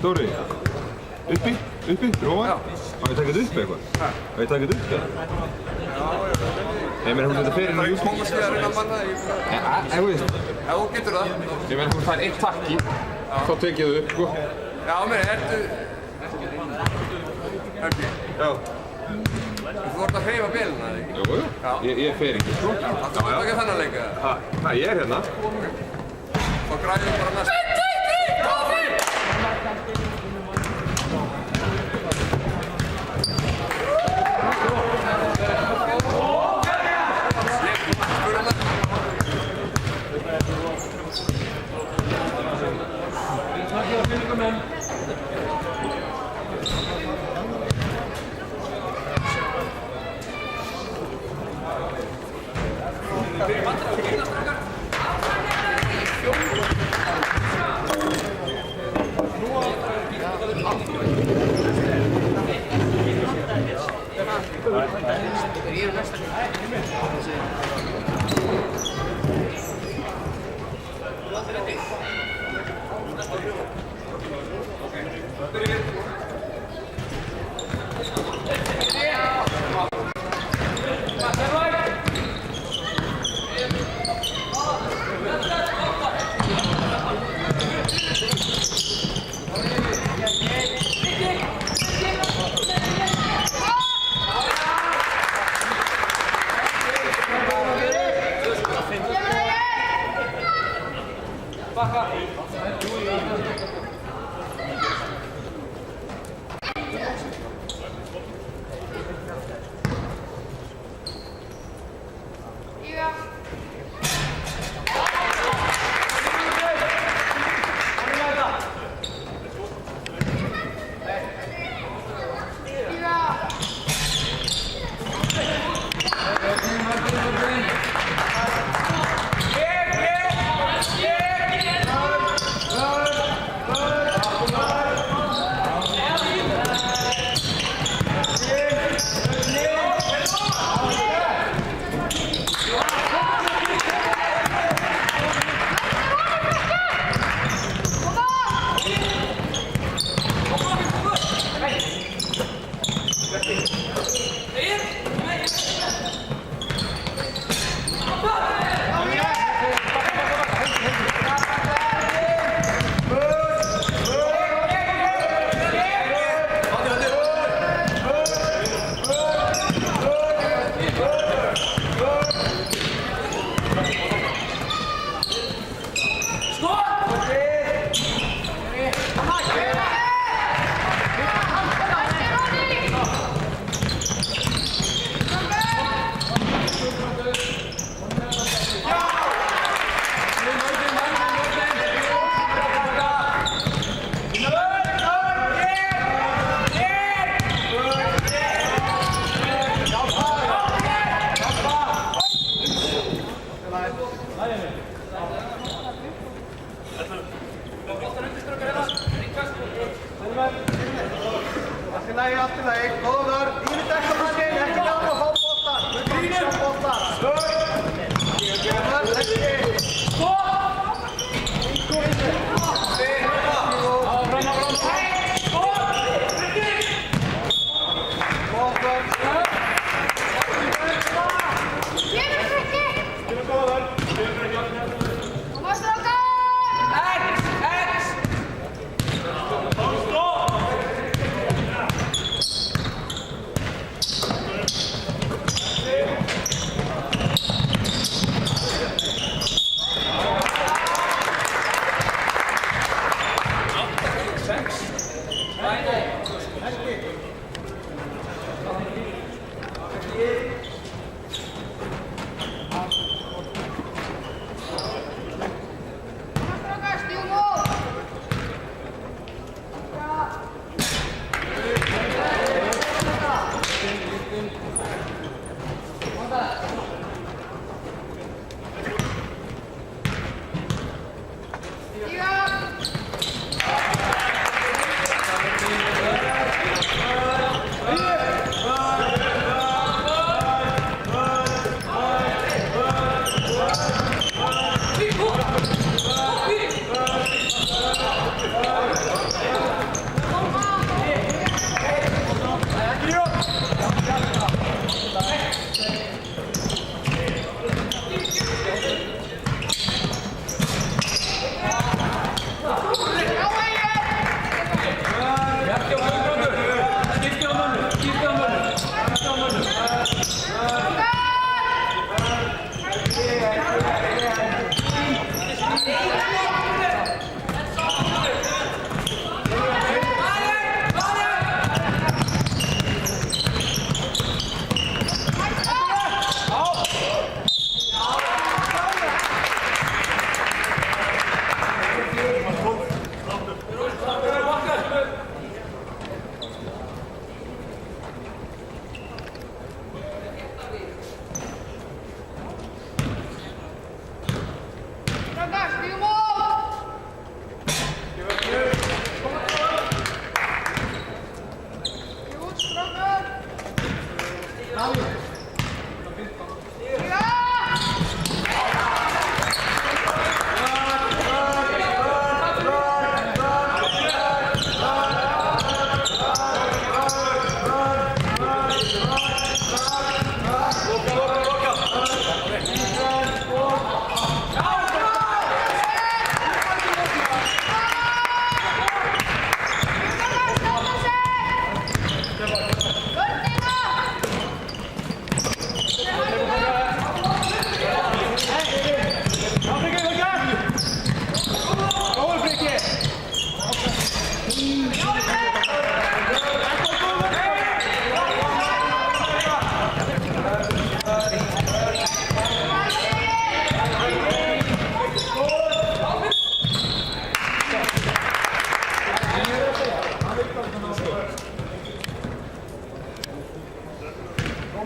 Dóri, uppi, róma? Já. Má ég taka þetta upp eitthvað? Hæ? Má ég taka þetta upp eitthvað? Já. Ég meina, þetta fer inn í YouTube. Það er koma síðan að reyna að manna það. Þú veist. Já, þú getur það. Ég meina, þú fær eitt takki, þá tek ég það upp, sko. Já, mér, ertu... Hörbi. Já. Þú vart að hreyfa bélina, eða ekki? Jú. Ég fer ekki, sko. Það var ekki þannig að leika það. Hæ, ég er hérna. Þá græðum við bara næst.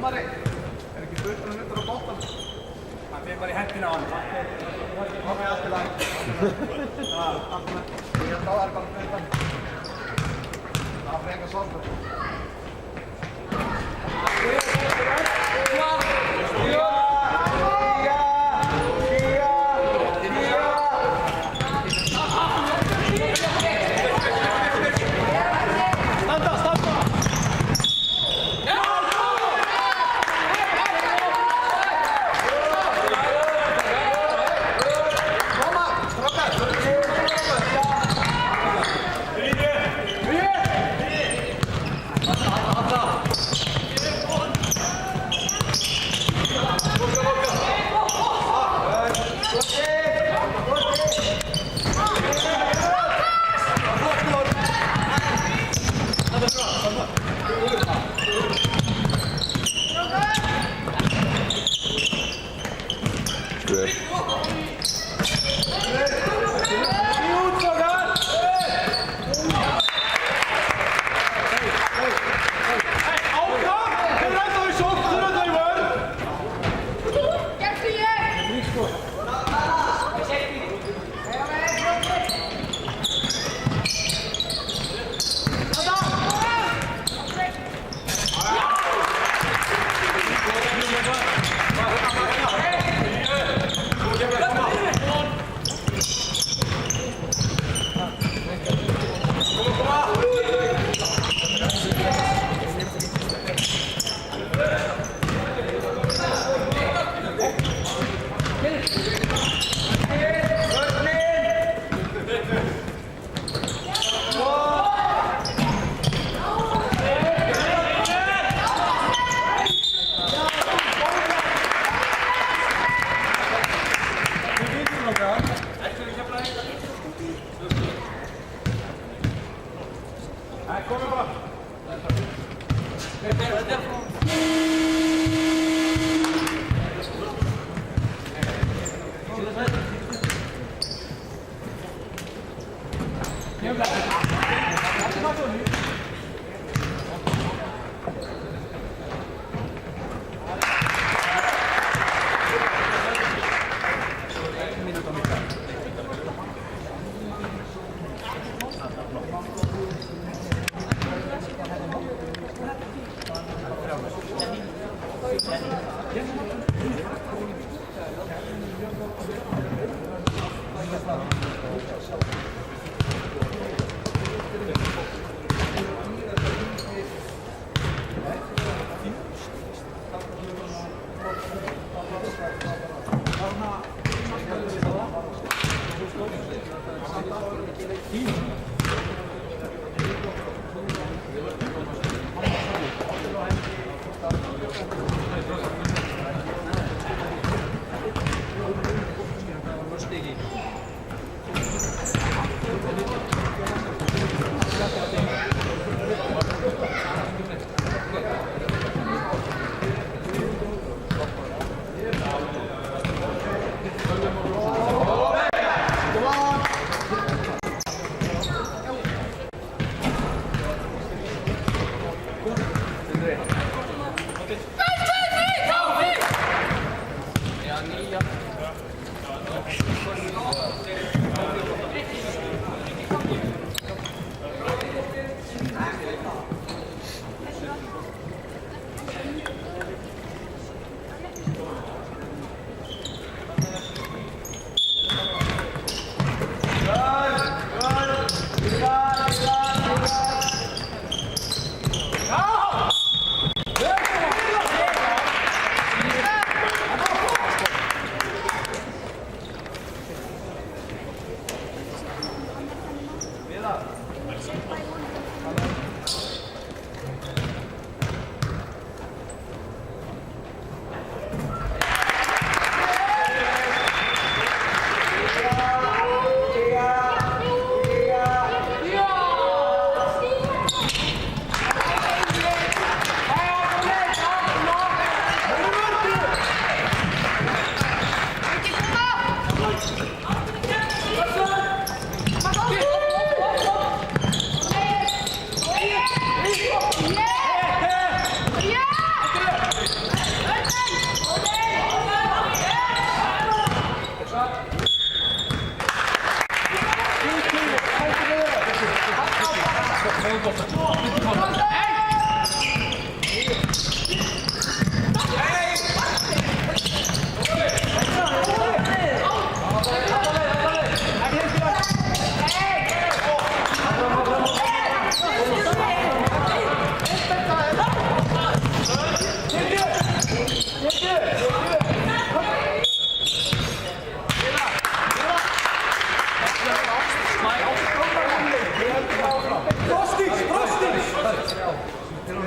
Dómari, ekki fullt nuttur á boltan? Hann fyrir bara í hendina á hann. Það er alltaf læg. Ég held á það bara fyrir þann. Það frekar svolítið.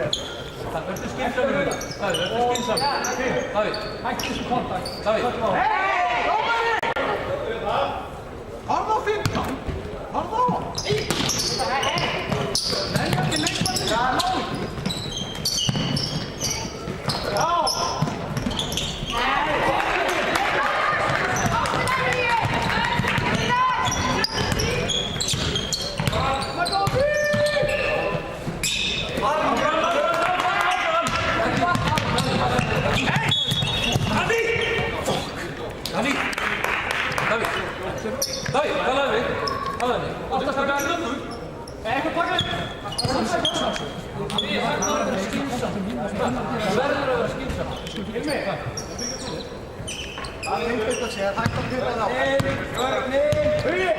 Verður skynsamur. Davíð, verður skynsamur. Davíð, hættu þessu kontakt. Davíð. Harða á 15. Harða á. Nei, ekki leikmann. Já. Davíð, talaðu við. Oftast að vera snöggur. Eitthvað taka þetta. Það verður að vera skynsamur. Það verður að vera skynsamur. Hilmi. Það er einhvern að segja, það er að hluta það. Hugi.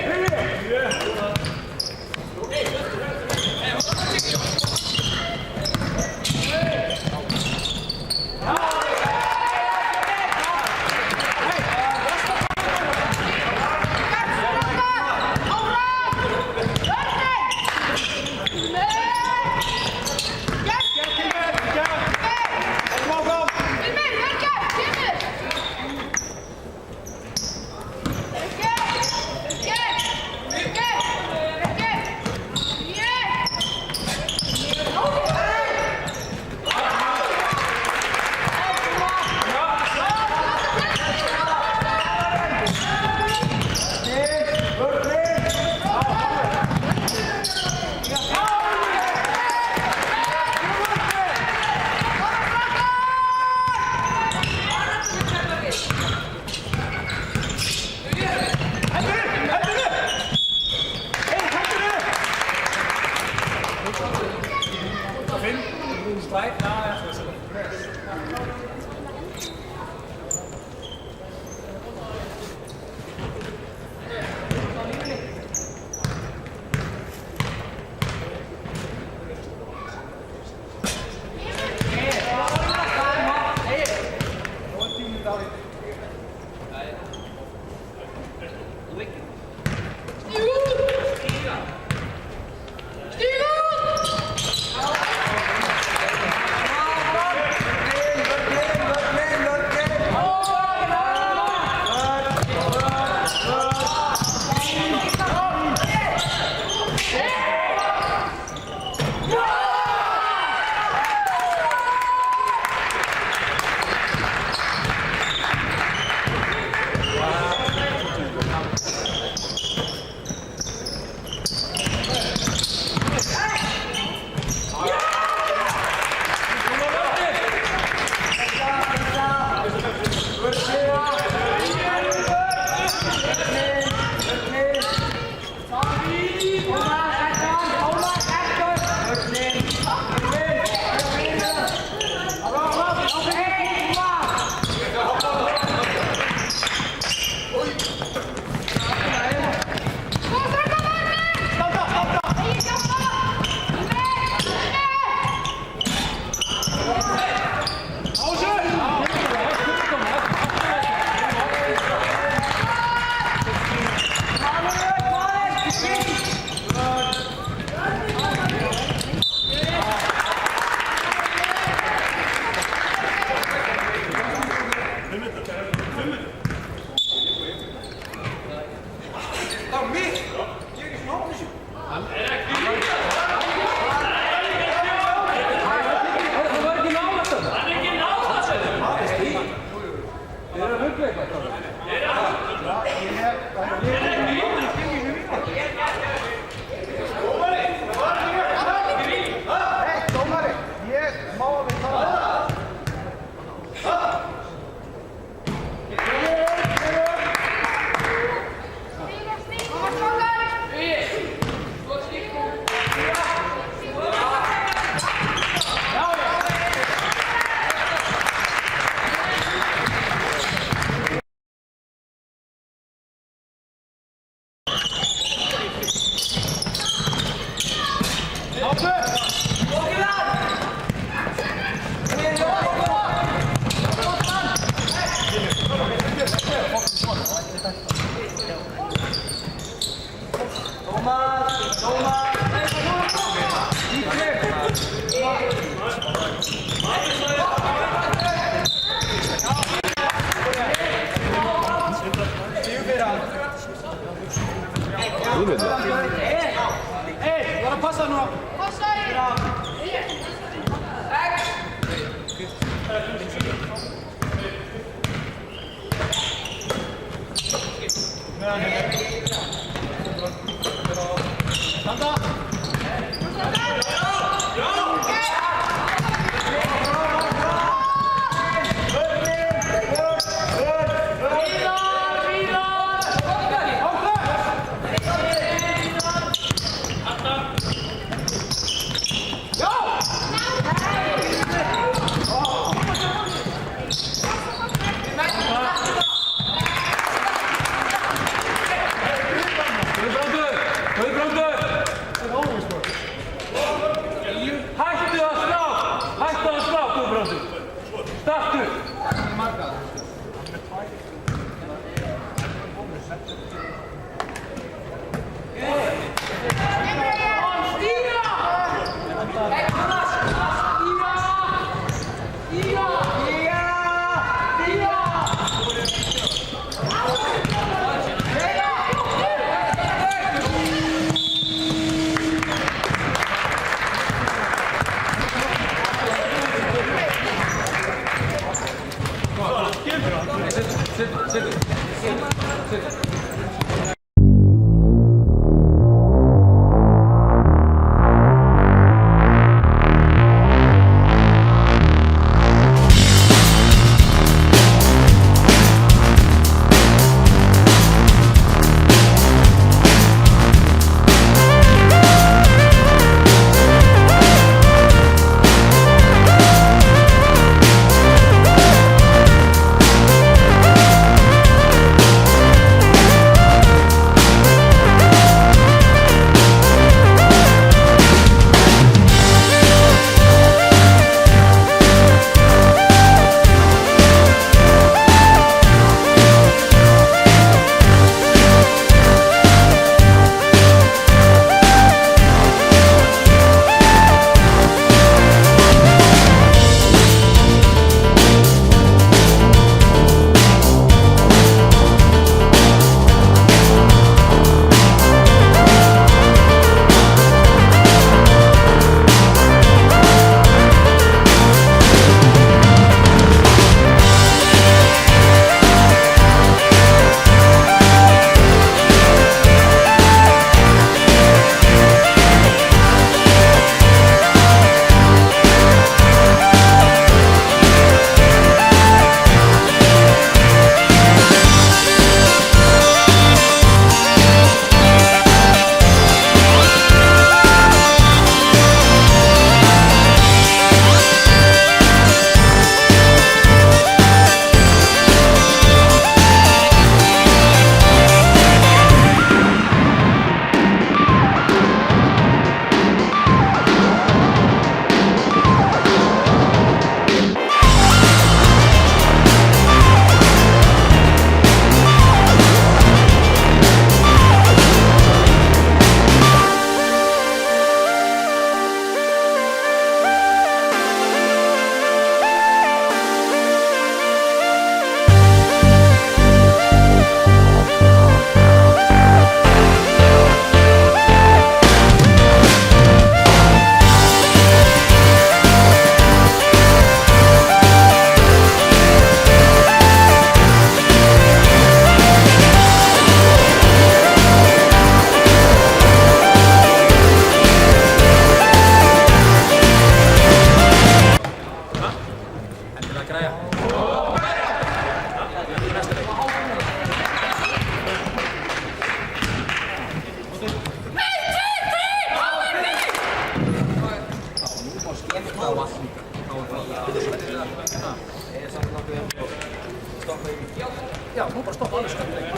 Já, nú bara stoppa alveg skoðum leik.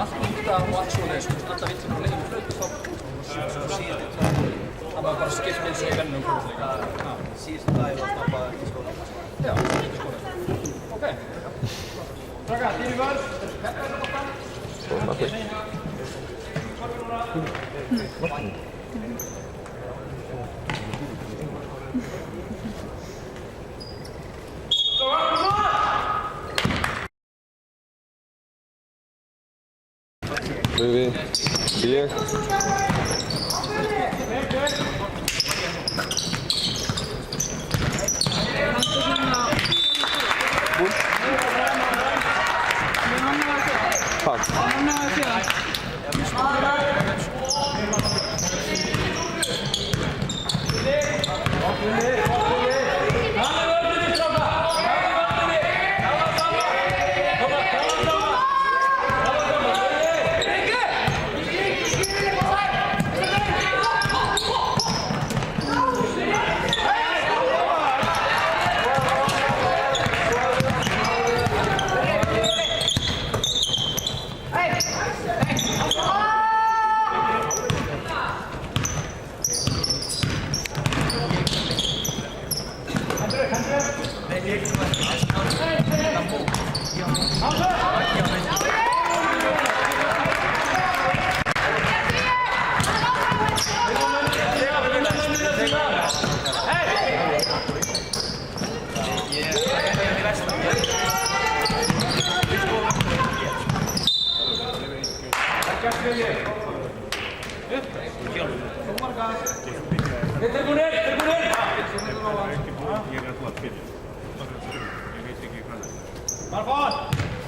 Allt út og allt svoleiðis, alltaf vill sem leiðum flötu þá síðan það var bara skipt eins og í vennum kvöldleika. Síðustu dagi var stoppað ekki skóla. Já, ekki skóla. Ok. Strákar, þið í vörð. Við, ég. Marfón!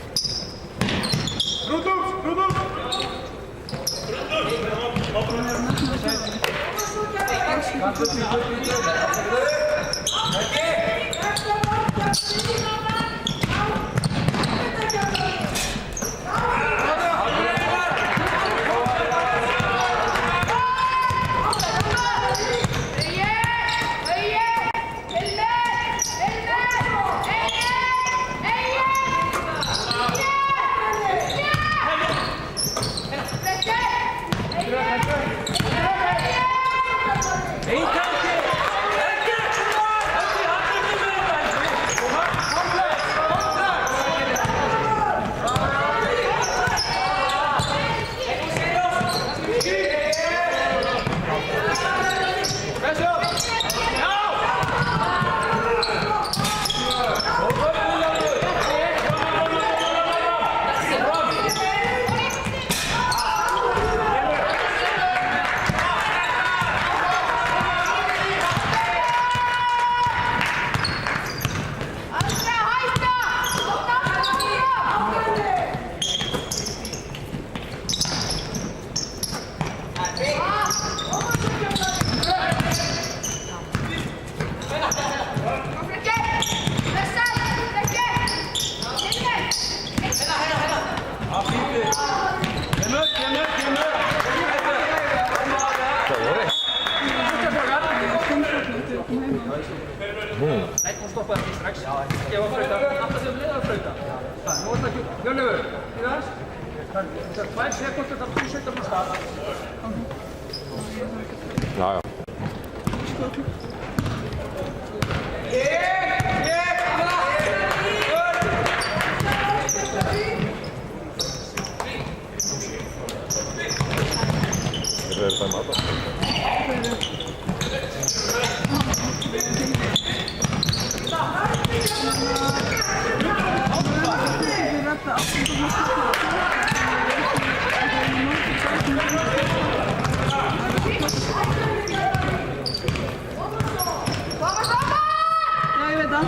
Nei, hún stoppaði ekki strax. Ég var að flauta, alltaf sem leiði að flauta. Nú er það ekki, Hjörleifur, í þess. Það er 2 sekúndur þar þú setja frá stað. Já. Þeir eru það maður. Ja, jag vet det.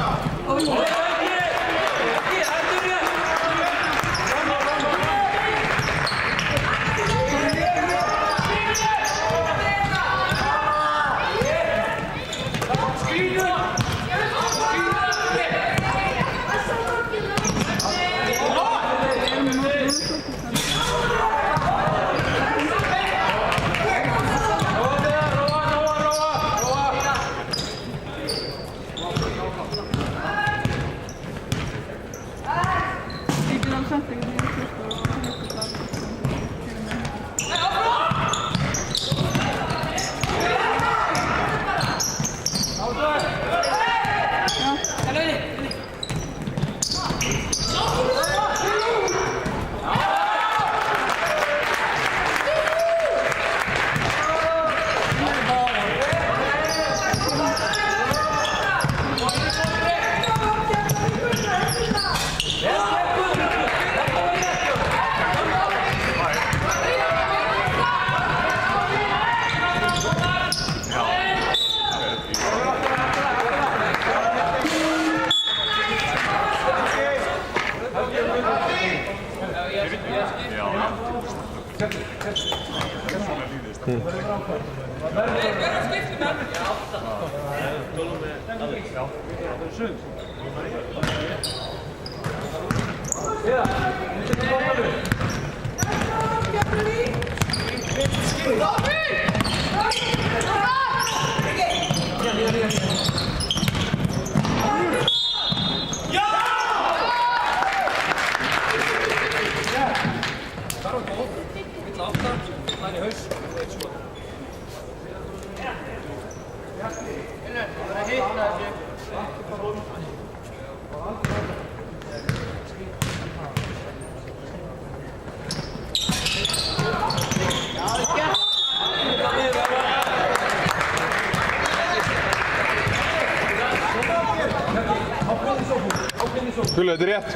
Gulli, þetta er rétt.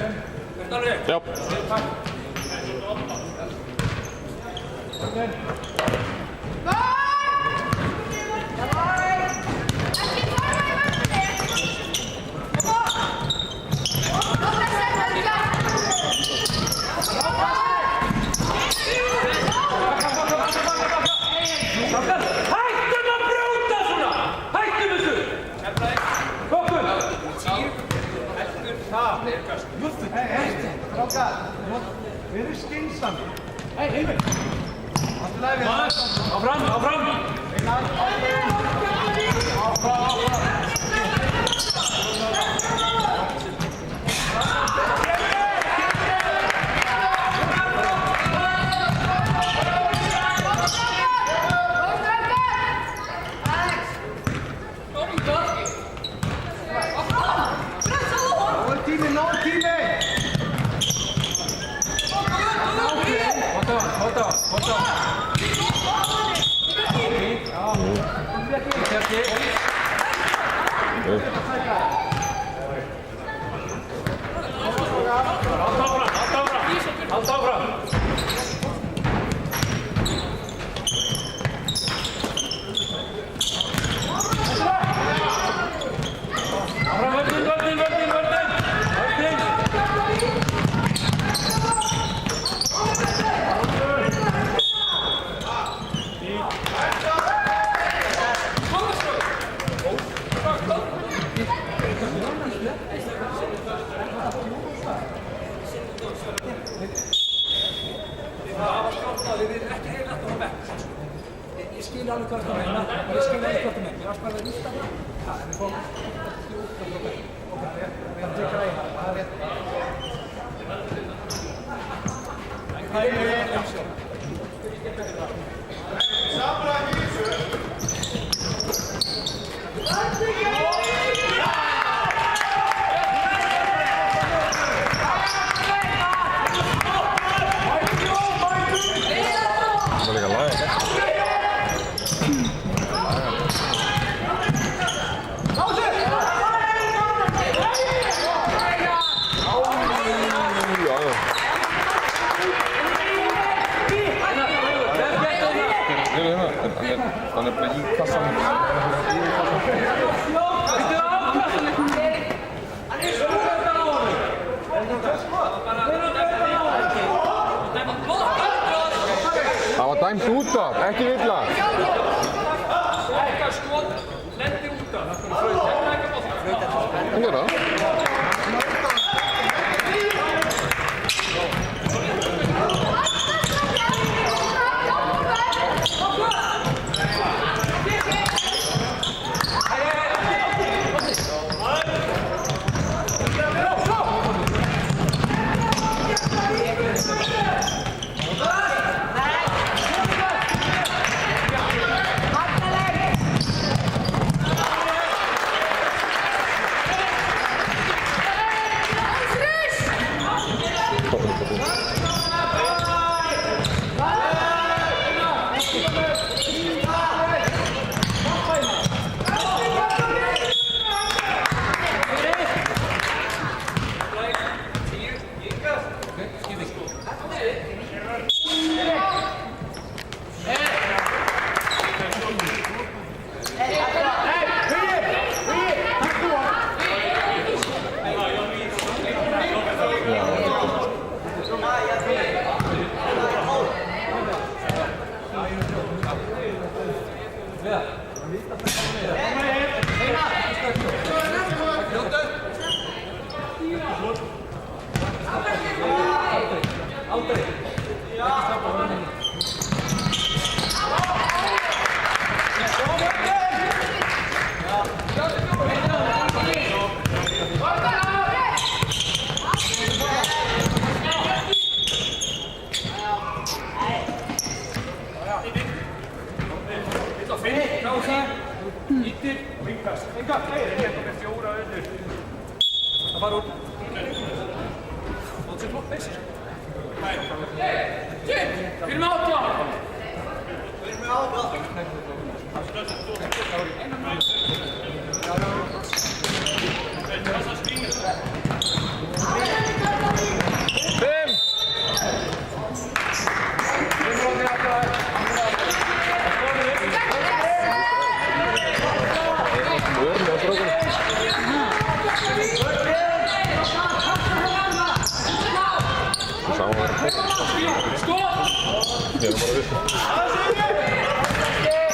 Já. Við erum skynsami. Hei, Hilmi! Áfram, áfram! Ég skil alveg hvað þú meina, ég skil alveg hvað þú meina. Ég var bara að líta það. Það líka laga þetta. Hann er bara í kassanum. Það var dæmt út af, ekki villa. Ekki skot, lendi út af. Hún gera það.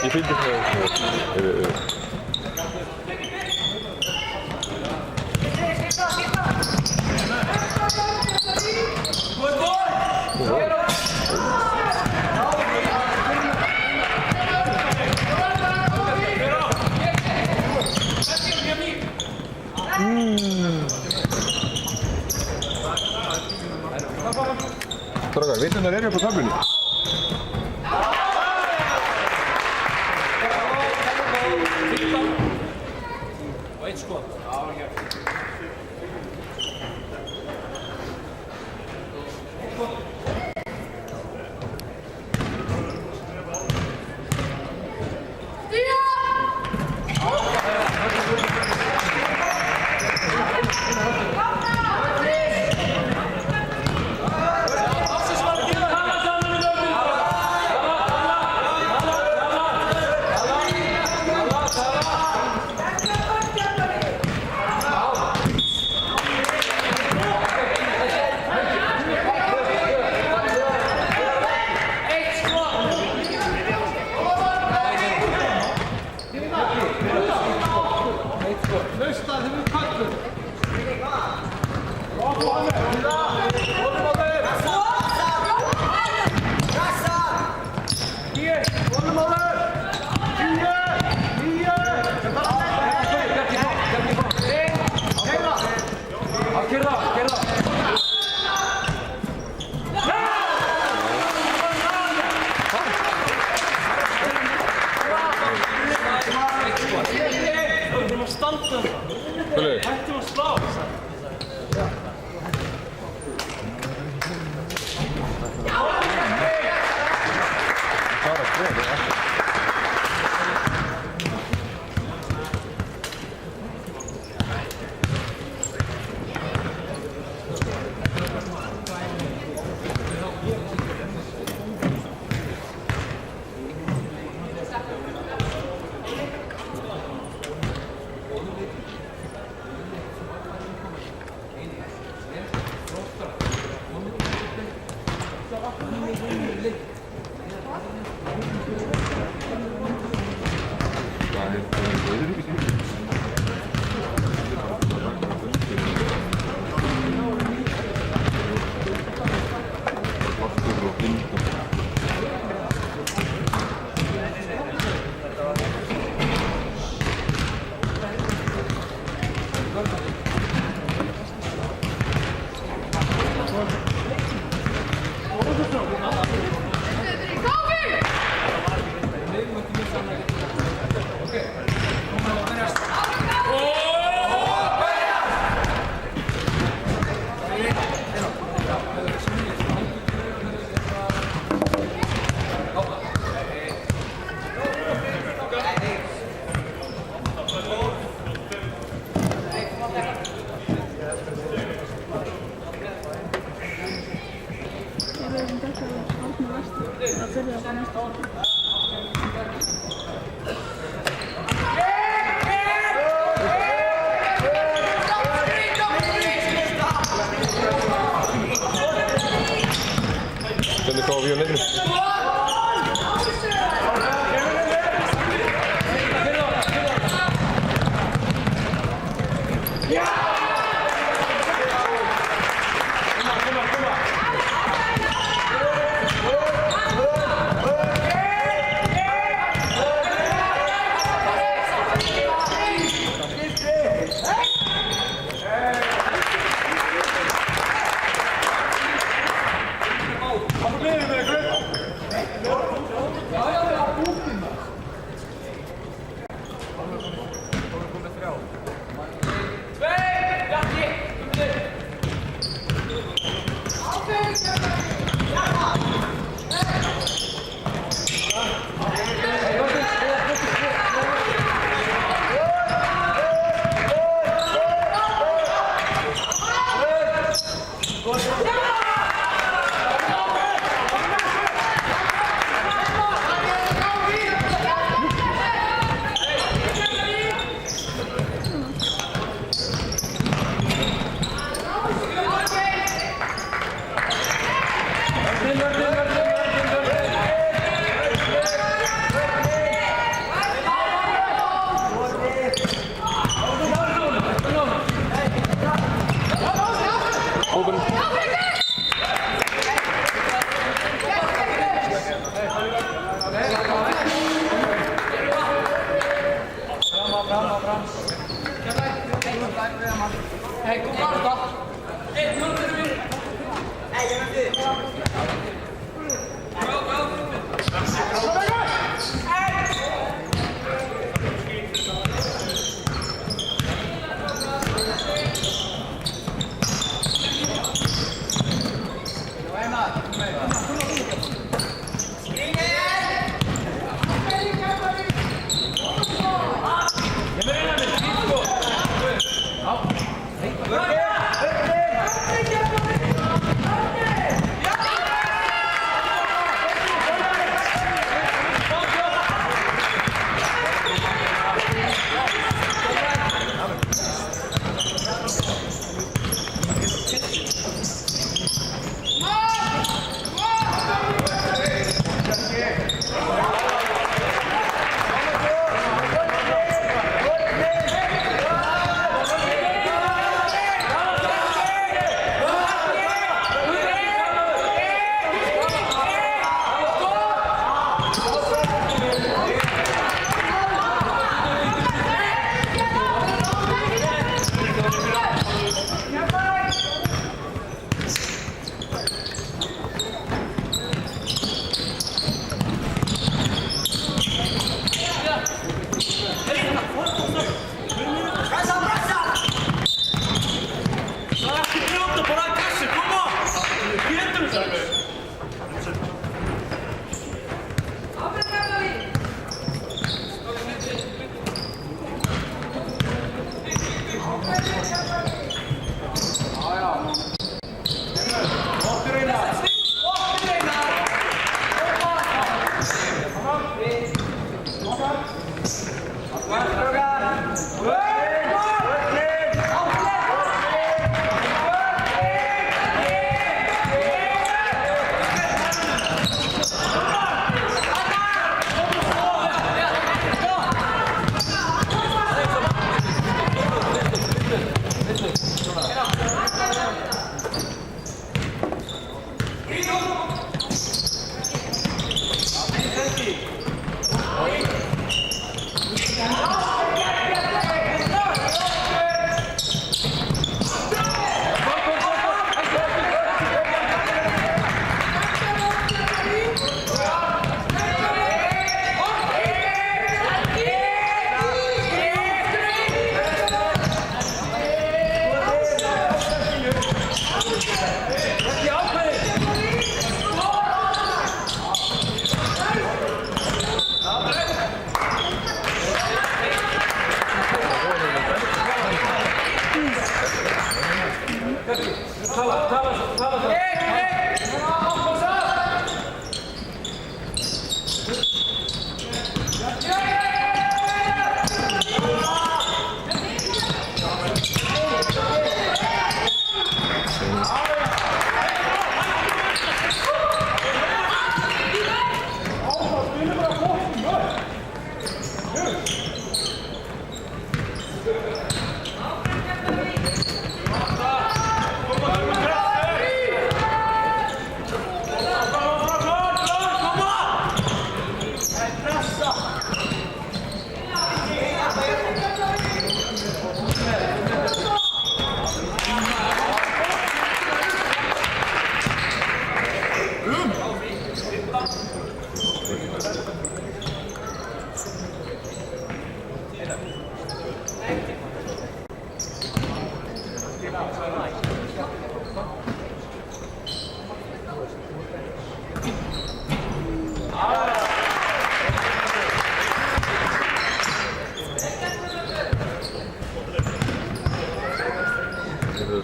Ég fylgdi það. Strákar, vitundar eru upp á töflunni. Og eitt skot. Gulli. Hættum að slá. Hvernig kom við á netinu?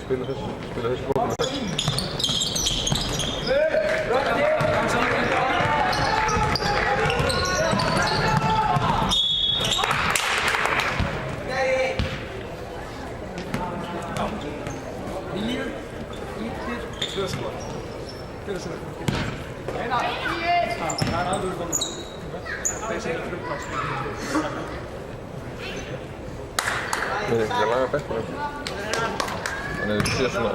Spila þessi bók með þetta. Ég laga bekkurinn. Þannig að það sé svona.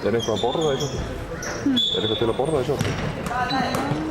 Er eitthvað að borða í sjónum? Er eitthvað til að borða í sjónum?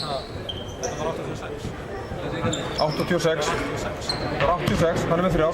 Þetta var 86. 86. Það var 86, hann með 3.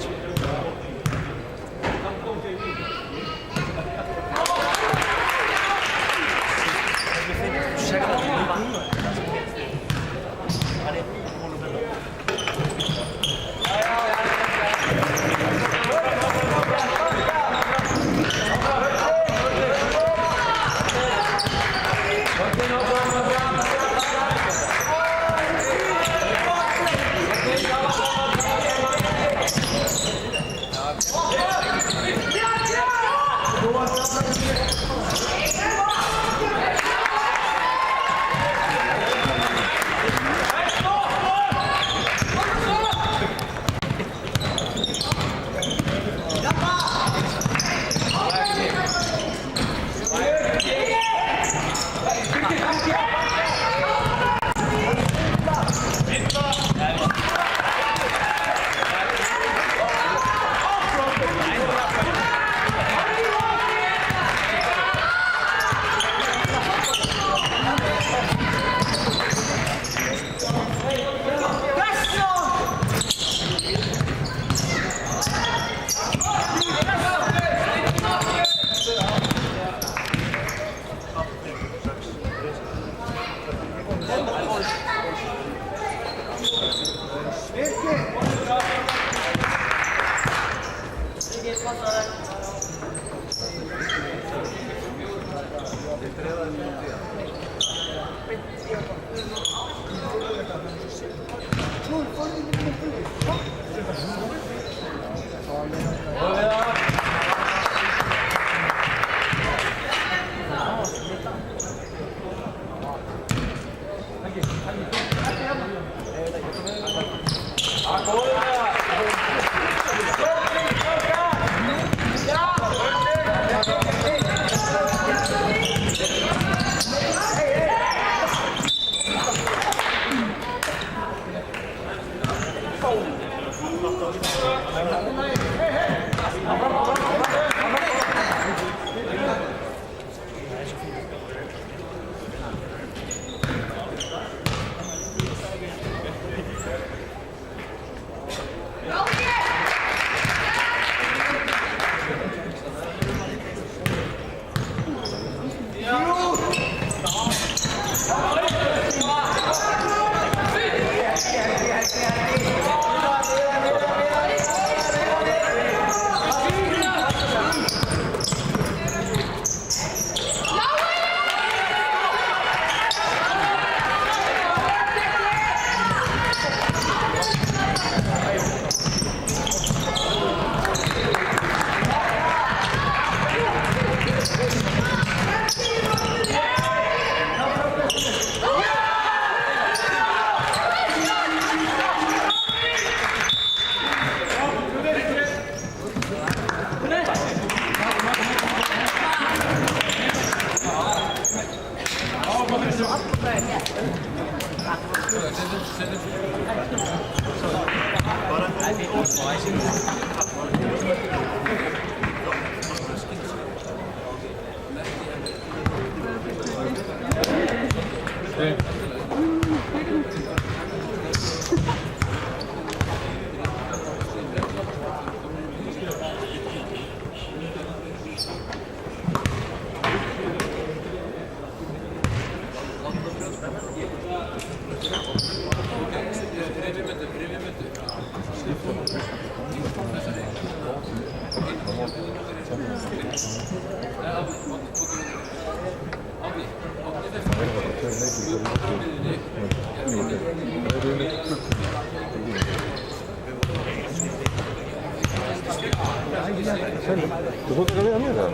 Du får inte välja med det.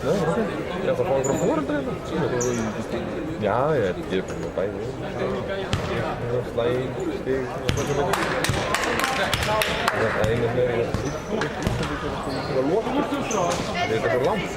Nej, jag får bara från foreldre. Ja, jag ger på mig bägge. Slæg, stig, það einu með það var lótt. Þetta er fyrir langt.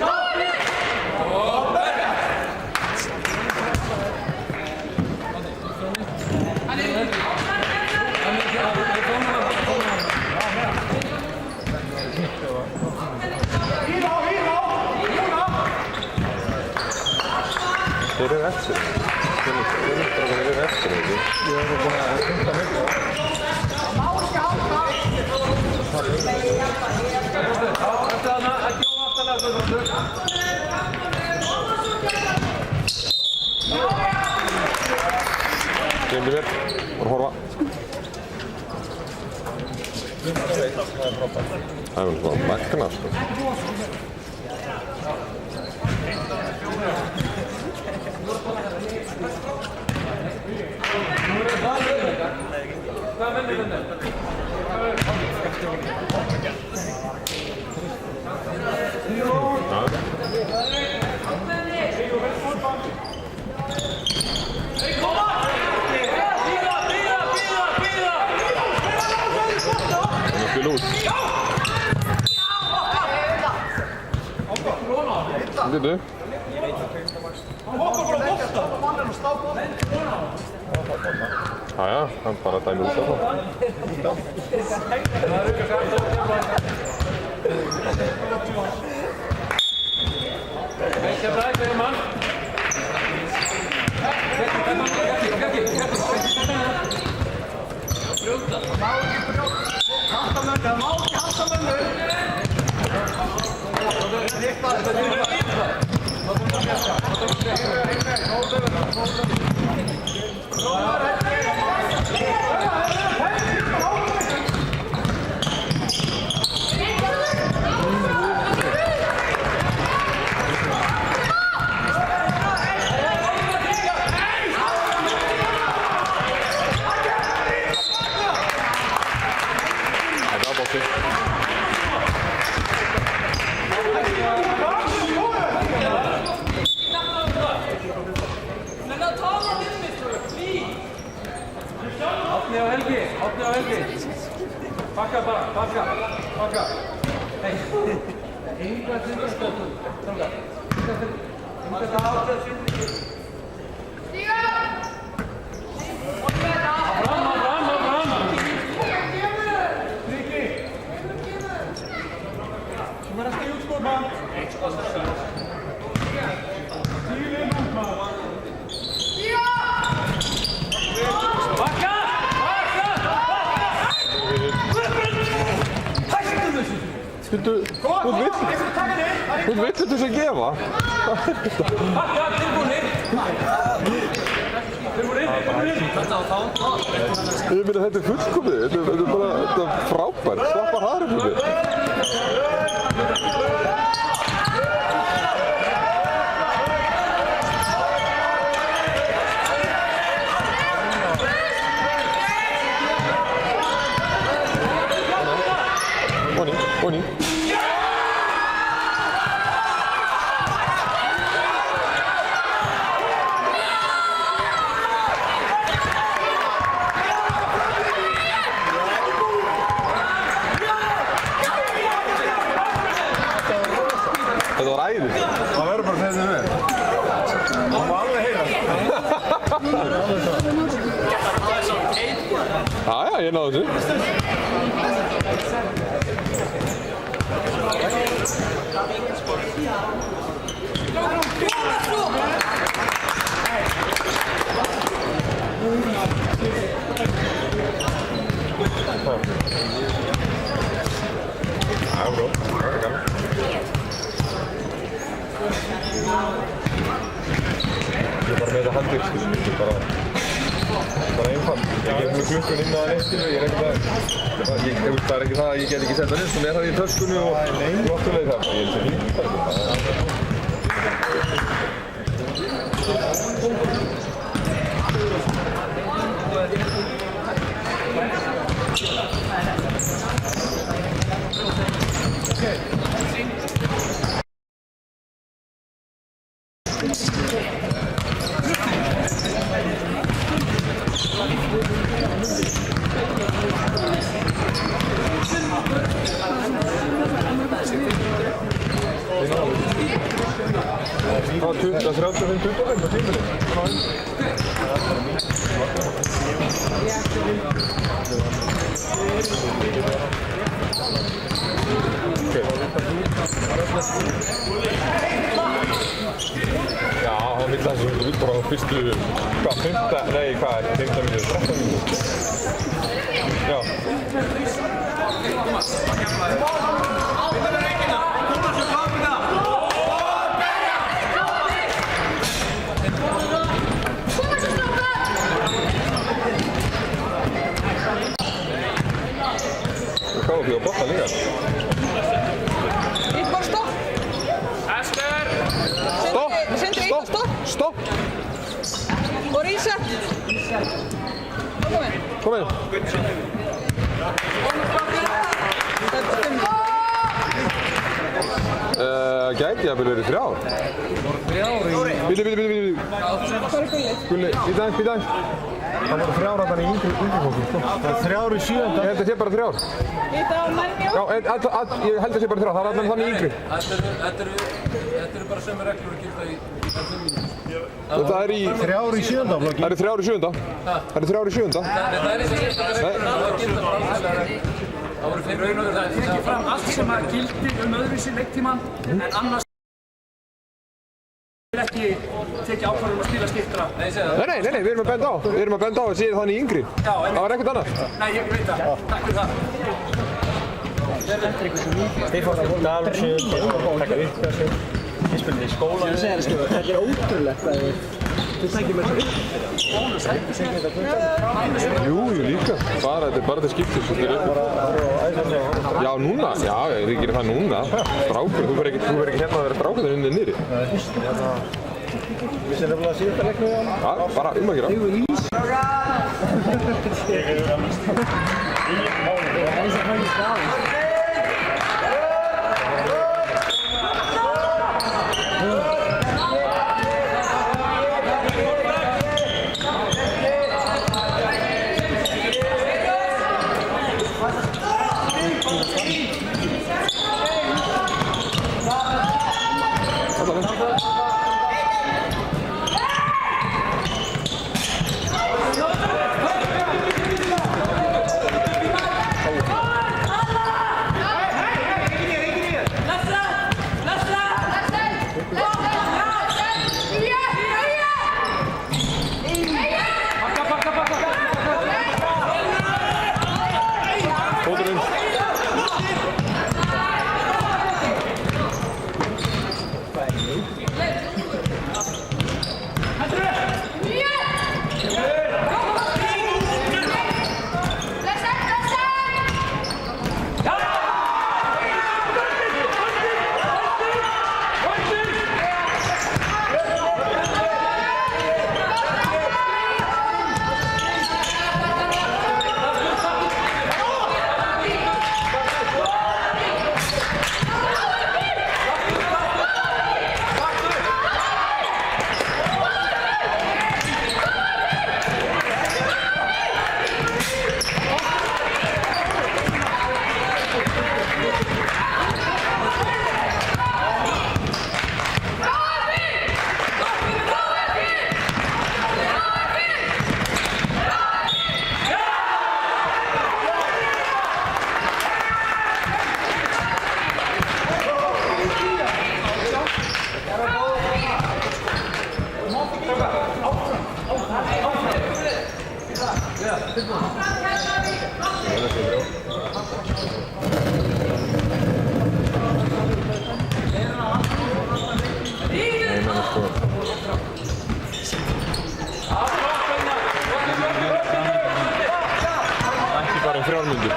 Þeir eru eftir. Þeir eru eftir að vera eftir ekki. Ég hef búin að punkta miklu. Gleymdi mér, bara horfa. Það er frábært. Það er vel svona magna, sko. Út. Bíddu. Jæja, hann bara dæmir út af það. Átni á Helgi. Bakka bara, bakka. Hei. Enga þindarskóttu. Þanga. Enga þindarskóttu. Stíga! Fram. Tryggi. Þú verður að stíga út skóta. Stíga út maður. Stíga! Bakka! Skildu, þú vill þetta sem gefa. Bakka, tilbúinir. Ég meina þetta fullkomið, þetta er bara frábært, slappar haður upp við. Oni. Þetta var æði. Það verður bara þessi með. Það má alveg heyra. Jæja, ég náðu þessu. Ja, bro. Ég er bara með þetta handið, skilur, bara einfalt. Ég gef mér klukkun inn á það neitt, skilur, ég er ekkert það er ekki það að ég get ekki sett það inn, sem er það í töskunni og loftuleið það. Ég er sem hýtt bara. Það er 35-25 á tíminu. Já, hann vill þessu út bara á fyrstu, hvað, Nei, hvað? 15 mínútur, 13 mínútur. Já. Hvað var því að botta líka? Ít bara stopp. Ester! Sindri, ít bara stopp. Stopp! Og reset. Og kom inn. Kom inn. Gæti ég að byrja verið 3 ár? 3 ár í... Bíddu. Hvað er gullið? Gulli, bíddu aðeins. Það voru 3 ár þarna í yngri hópum, sko. Það er 3 ár í 7. Ég held að sé bara 3 ár. Ít á Mannjó. Já, ég held að sé bara 3 ár. Það er allan þannig yngri. Þetta eru bara sömu reglur að gilda í 5 mínútur. Það er í... 3 ár í 7. flokki. Það eru 3 ár í 7. Það eru 3 ár í 7. Það er ekki sérstaklega reglur að það gilda bara alls reglur. Það voru 5 raunöður. Það er tekið fram allt sem að gildi öðruvísi leiktíman en annars er ekki tekið ákvörðum að spila skiptra. Nei, ég segi það. Nei, við erum að benda á. Við erum að benda á að sé þannig yngri. Já, en... Það var ekkert annað. Nei, ég veit það. Takk fyrir það. Stefán að bóla alveg 7. Takka upp þessu. Ég spilði í skóla. Þetta er ótrúlegt að þú tækir með þessu upp. Jú, líka. Þetta er bara til skiptis. Já, núna. Já, ég gerir það núna. Strákur, þú verður ekki hérna að vera strákur þegar henni er niðri. Við sem nefnilega síðasta leiknum við hann. Já, bara að gera. Ekki bara 3 mínútur.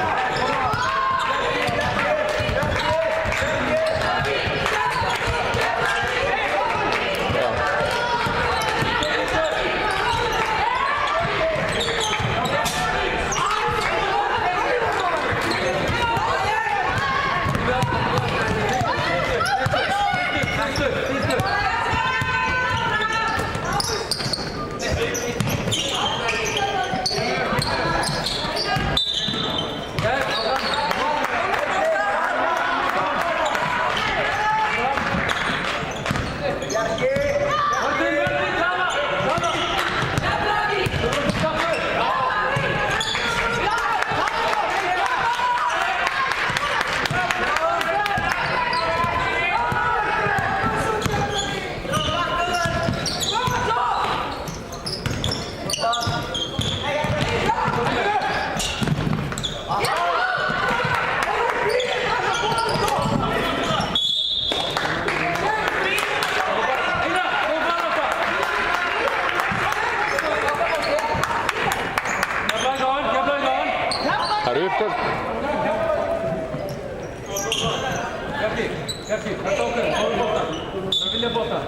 Það uppkast. Bjarki, þetta ákveður, fáðu boltan. Það vilja boltan.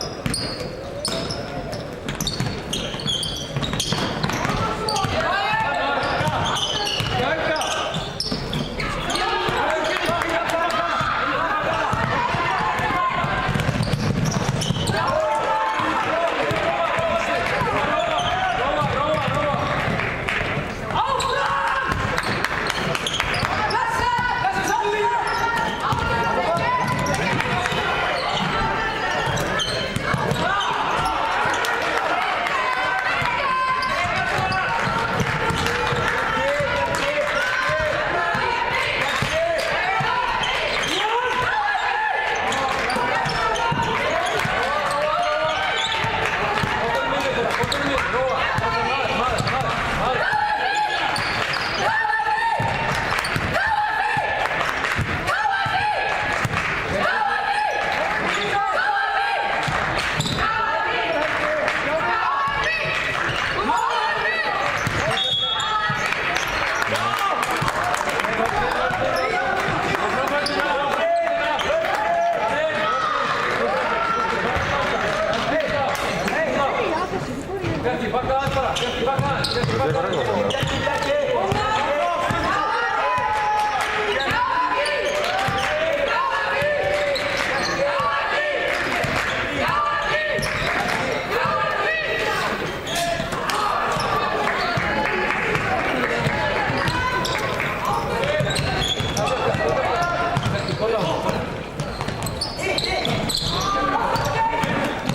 Bjarki, bakka aðeins bara. Bjarki, bakka aðeins. Bjarki, bakka aðeins.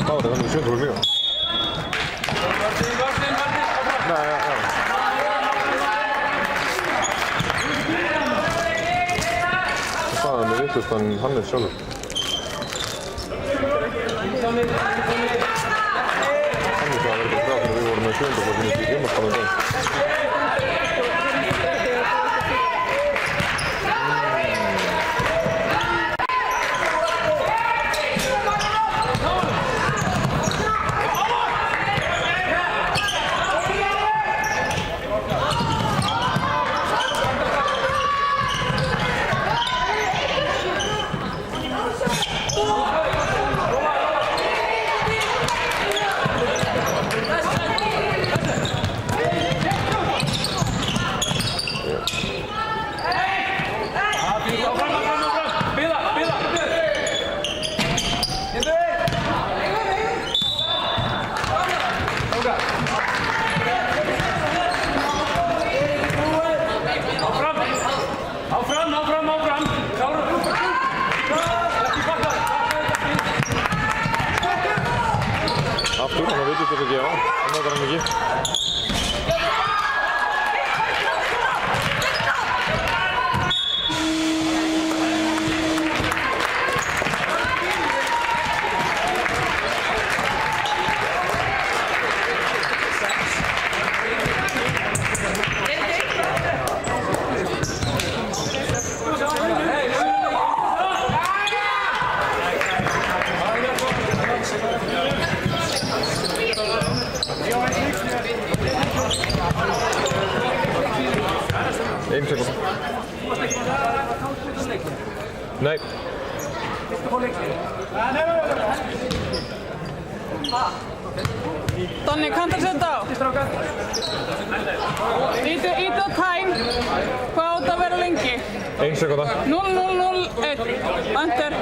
Ja, det var nog synd för mig. Nej, ja. Fan, det vet just han är själv. Han är så väldigt bra för vi var med 20 på sin tid måste man säga. Aftur, hann veit þetta ekki á, hann notar hann ekki. En sekund. Nej. Tonni, kanntu að setja á? Ítu á time. Hvað átt að vera lengi? 1 sekunda. 0-0-0-1. Enter.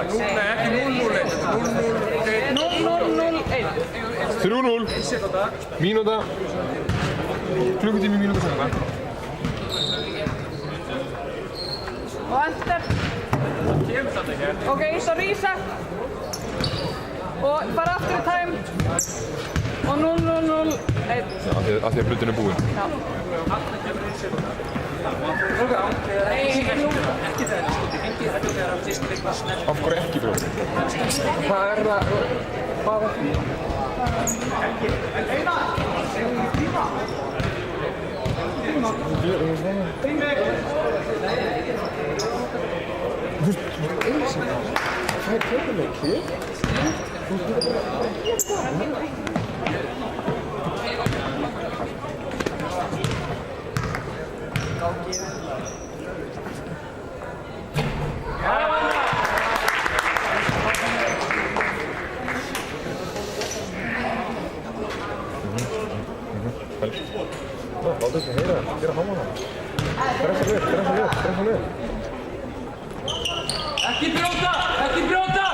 Nei, ekki 0-0-1. 0-0-0-1. 3-0. Mínúta. Klukkutími mínúta sekunda. Og enter. Ok, svo reset. Og bara aftur í time. Og 0-0-0-1. Ja, af því að hlutin er búinn. Já. Af hverju ekki bróð? Hvað er það? Hvað er það? Láta ekki heyra, gera háana. Stressa niður. Ekki brjóta! Ekki brjóta!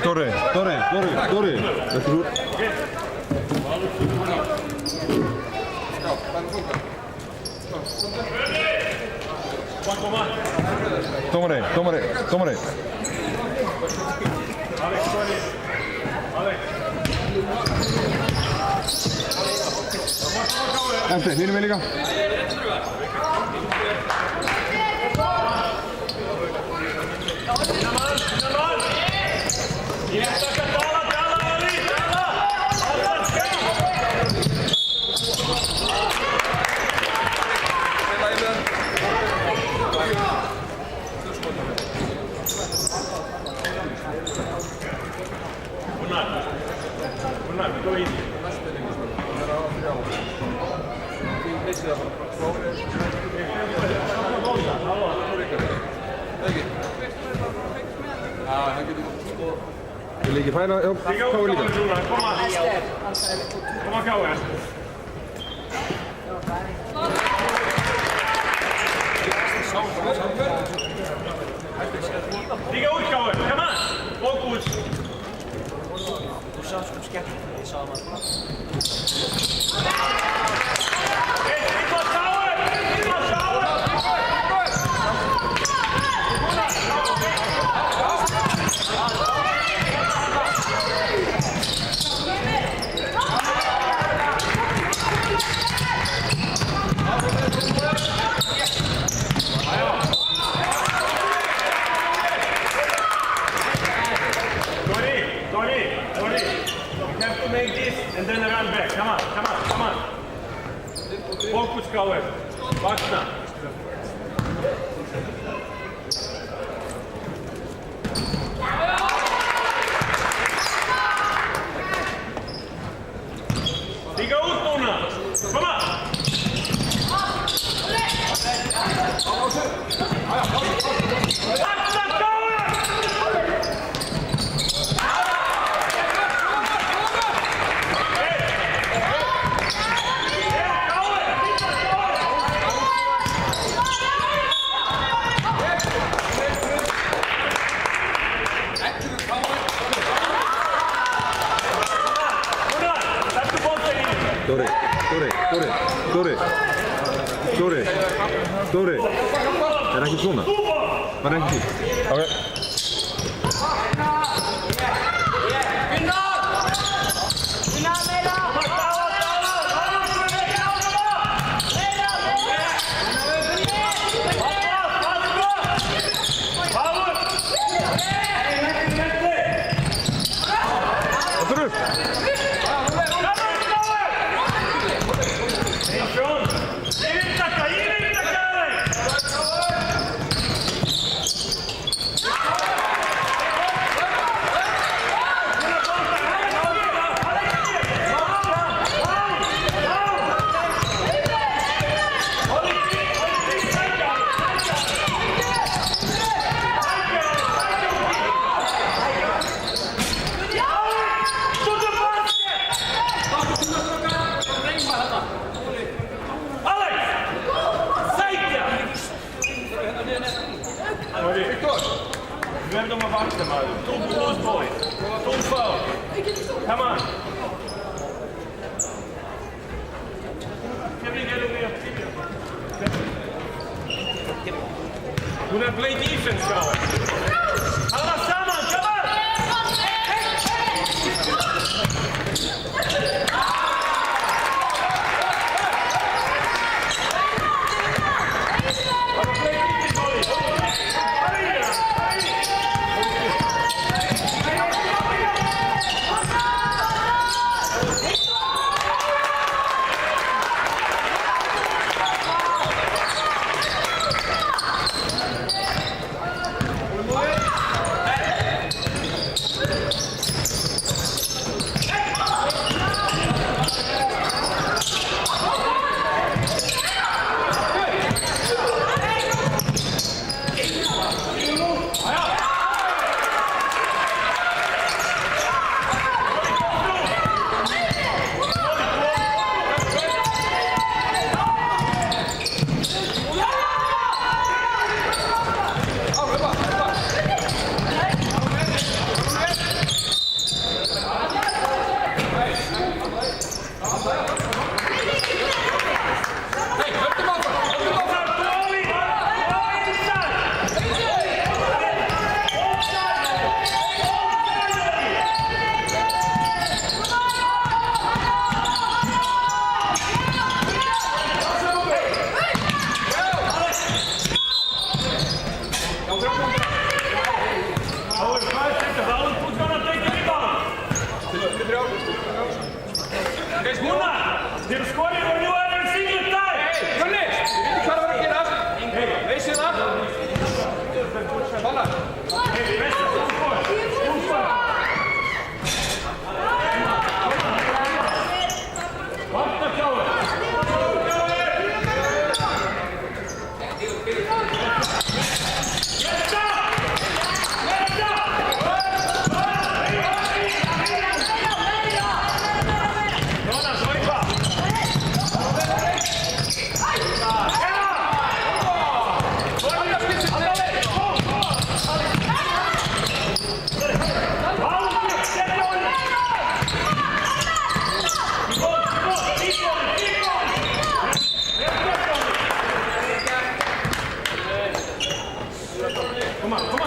Dori. Þetta er úr. Dómari. Eftir, hinum við líka. Vil ekki fæna? Já, Káir líka. Kom að Káir. Líka út Káir, come on! Og út. Þú sá sko skemmt, ég sá það. And then run back. Come on. Focus, Káir. Vakna. Stíga út núna. Kom on. Vakna, Káir! Dóri. Er ekki svona? Var ekki því? Ok. Come on! Send dem auf Achse mal. Don't lose, boys. Don't foul. Come on. We're gonna play defense, Coward. Alla samman, come on!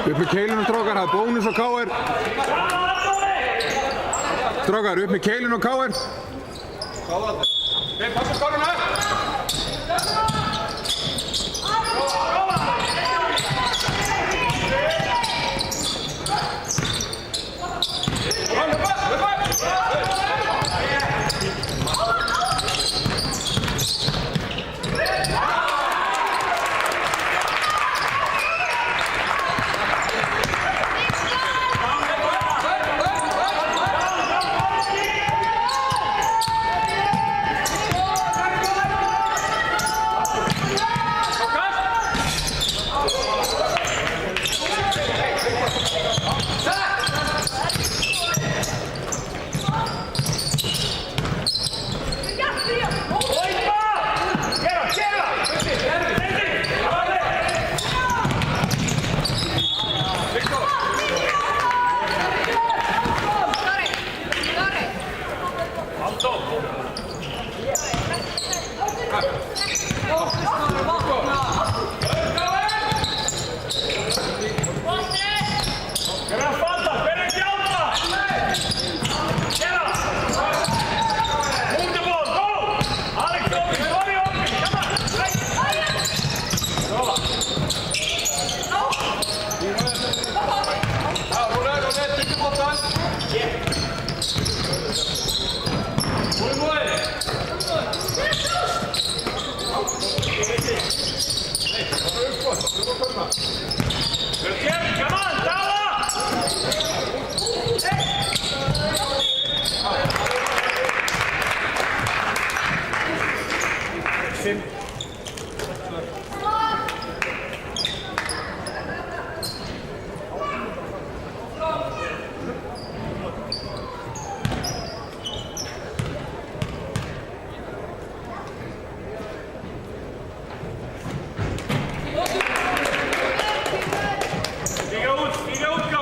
Upp með keilun og strákar, það er bónus og KR. Strákar, upp með keilun og KR. Passa skáruna! Stiga ut,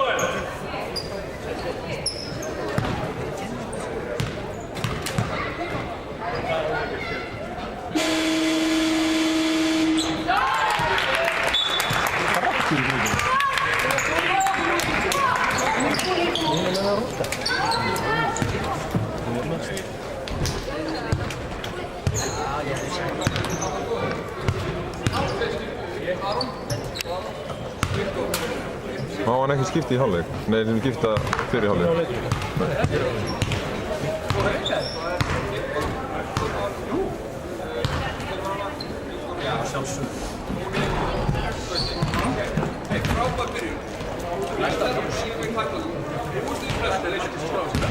skipta í hálfleik? Nei, þeir skipta fyrir hálfleik. Já, sjálfsög. Frábær byrjun. Næsta síðan við kvartalum. Við mústum í flesta leysið til skráðsins.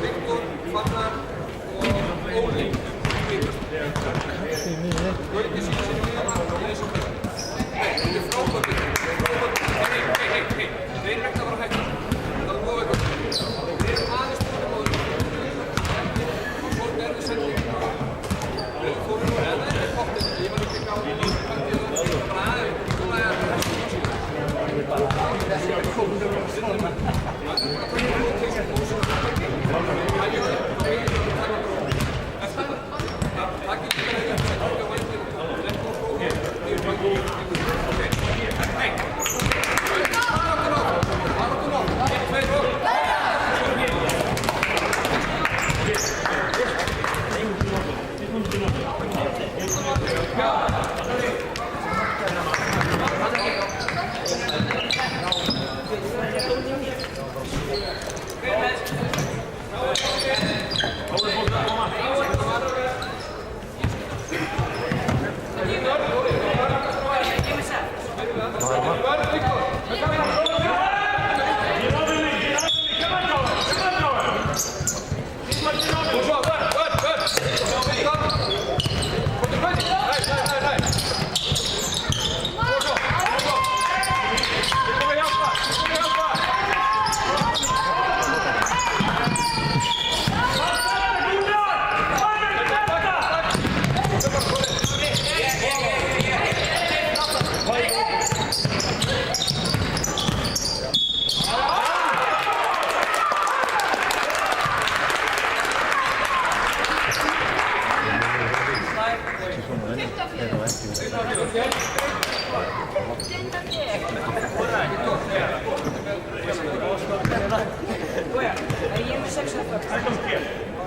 Viktor, Fannar og Óli. Þú er ekki síðan sinni við í þessu kvöldu. Þetta er frábær byrjun. Hei. Þeir eru ekki að fara að hætta. Það er góð eitthvað. Þeir eru aðeins búin að góður. Og svo er við sendið. Við fórum eða það er pottið. Ég var ekki gáð. Bara aðeins.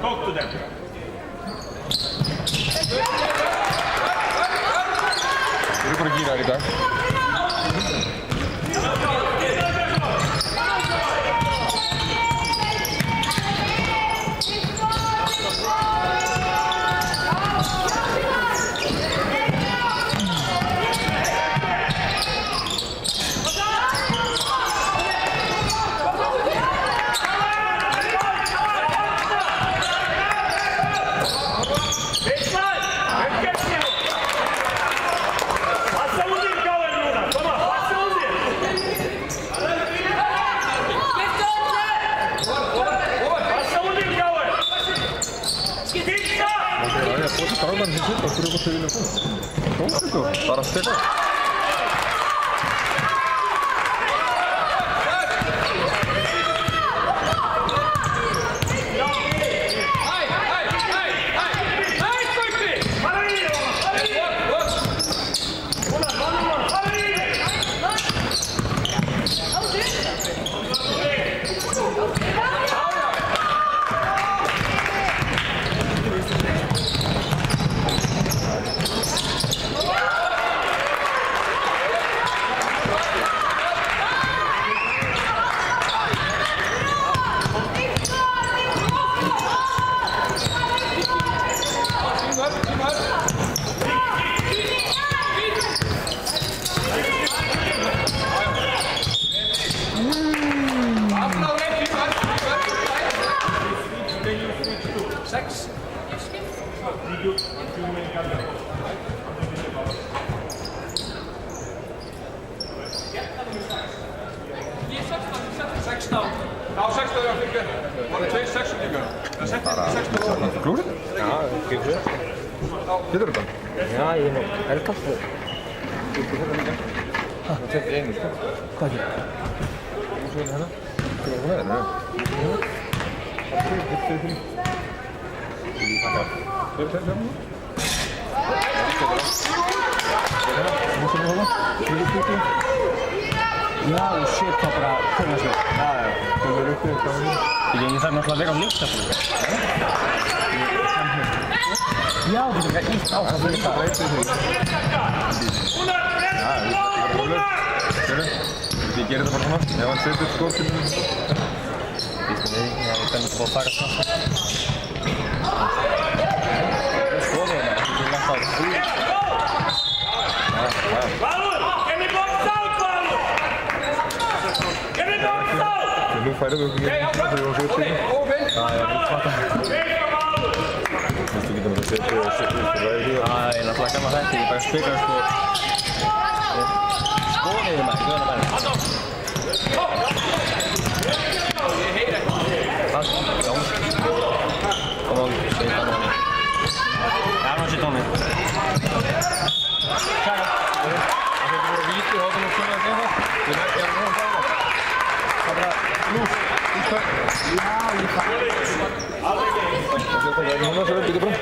Talk to them. Þeir eru bara að gíra þér í dag. Bara að stela. Klúrið? Já, getur við. Getur þetta? Já, ég er nú eldast. Það tekir einu, sko. Hvað er það? Þú séu hérna? Hvað er það? Nei. Já, shit, það bara komið svo. Það er uppið eitthvað. Ég þarf náttúrulega að vera á líkstaflu. Já, þú getur verið ítt á það fyrir það. Ég gerir þetta bara svona, ef hann setur sko til Nei, ég fenni þetta bara að taka svona. Skoðið hérna, þetta er langt á því. Valur! Get me box out, Valur! Get me box out! Nú færum við okkur hérna, þegar við varum sér til. Já, ég veit hvað það. Þú getur náttúrulega setið og setið og ræðið því. Já, ég er náttúrulega gaman þetta, ég bara spikar sko. Skoðið hérna, ég veit að verða. Ég heyri ekki. Það, já. Kom on, ég er bara honum. Já, hann sé tónið. Tjaka. Það getur verið víti, þá er það svona að segja það. Ég merkja að það er það bara lús, útfæð. Það er ekki núna, sér, býta bara.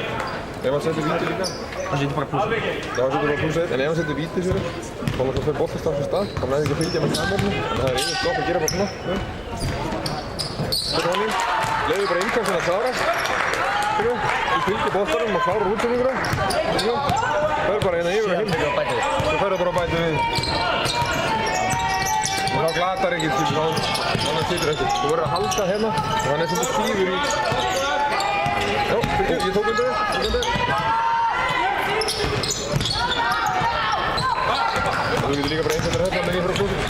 Ef hann setur víti líka. Hann setur bara pluss. Já, hann setur bara pluss 1, en ef hann setur víti, sér, þá er það fyrir boltastaf fyrir stað. Hann næði ekki að fylgja með samverðinu, en það er einu stopp að gera bara svona. Fyrir honum, leiður bara innkvæmst að klára. Þú fylgir boltanum og klárar útsendinguna. Það er bara hérna yfir að hinn. Svo færðu bara að bæta við. Og þá glatar ekki, þannig að hann situr eftir. Þú verður að halda hérna og hann er svolítið stífur í... Já, ég tók undir þér. Þú getur líka bara einhvern veginn hérna með ég frá klúsinu.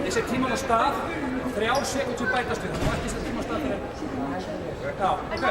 Ég set tíman á stað, 3 sekúndur bætast við, þú má ekki setja tíman á stað fyrir. Já, ok.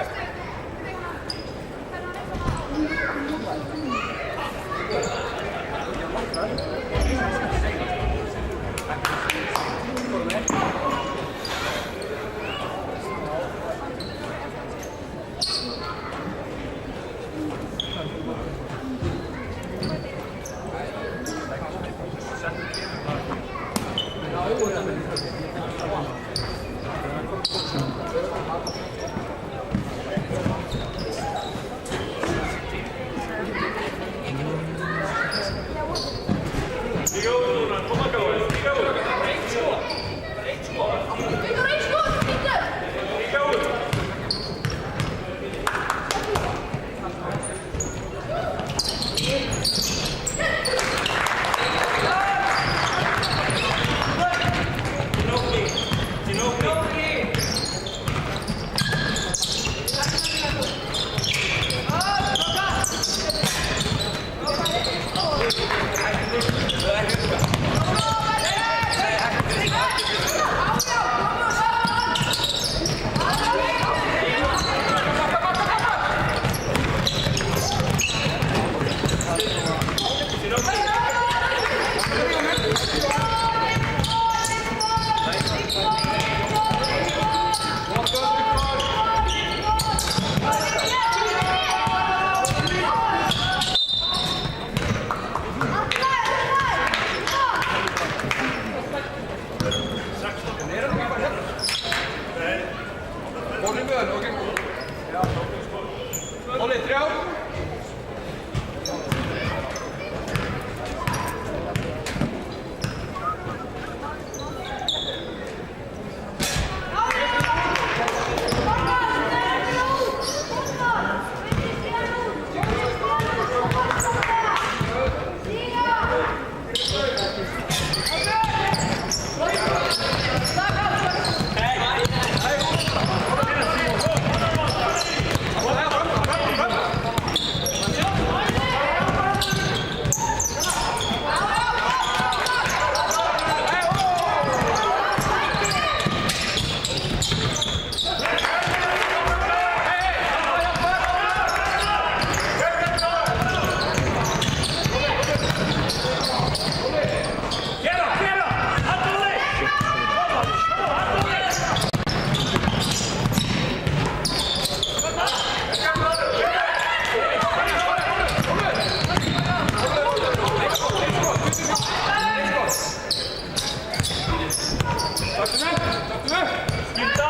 Skilta!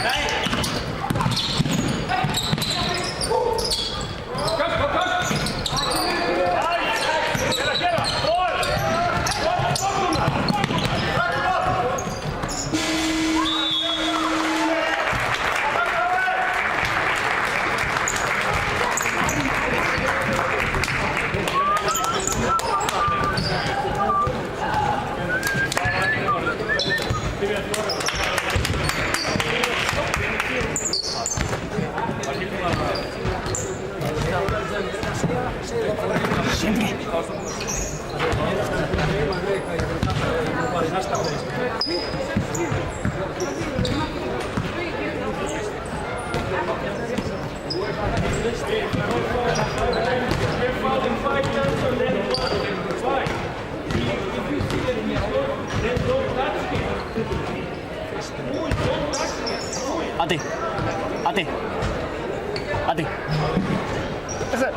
Nej! Gera! Adi. That's it.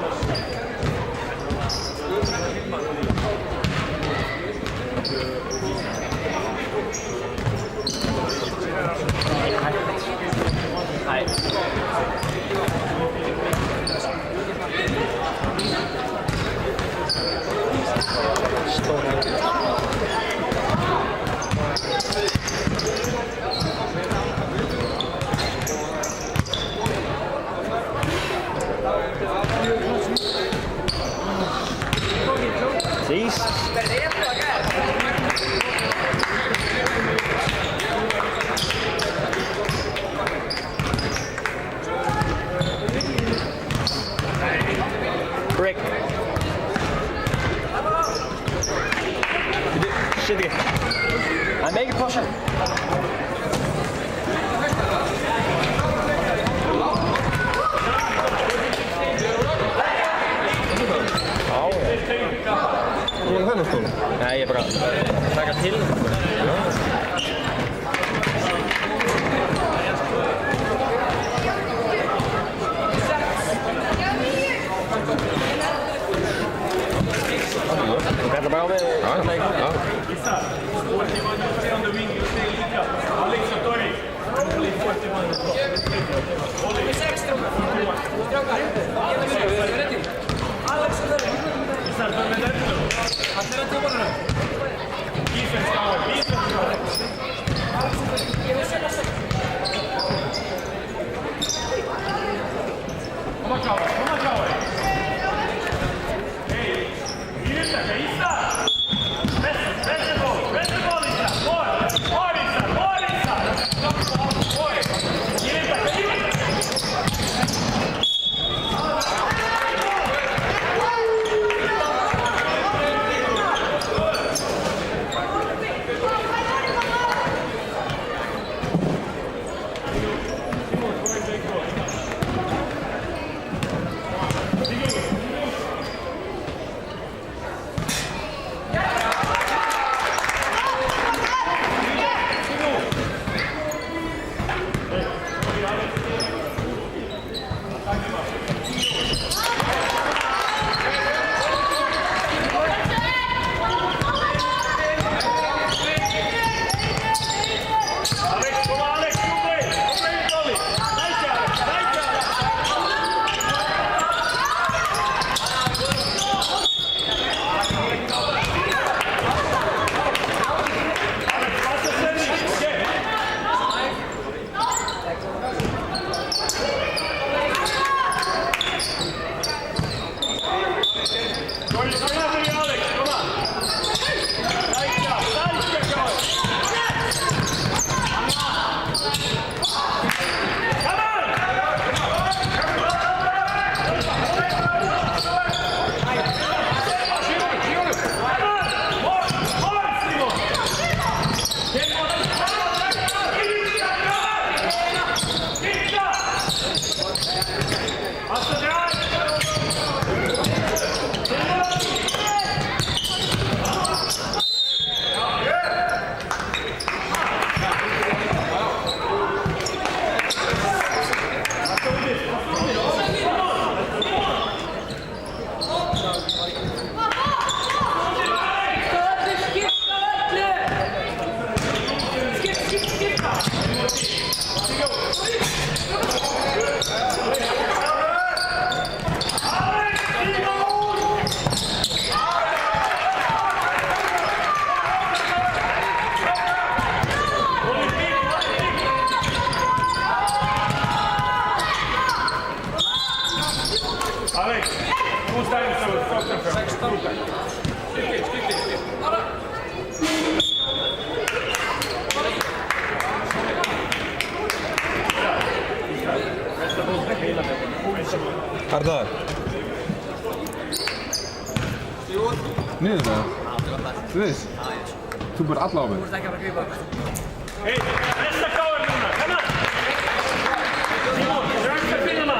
Brick. Shitty. I make a pusher. Går här någonstans? Nej, jag bara taggar till. Vänta bara med. Ja. Defense, Arnar. Niður með það. Þú veist? Þú búið alla á mig. Þú ert ekki að fara að grípa það. Hey, pressa káir núna, come on! Simon, rönt með finnuna!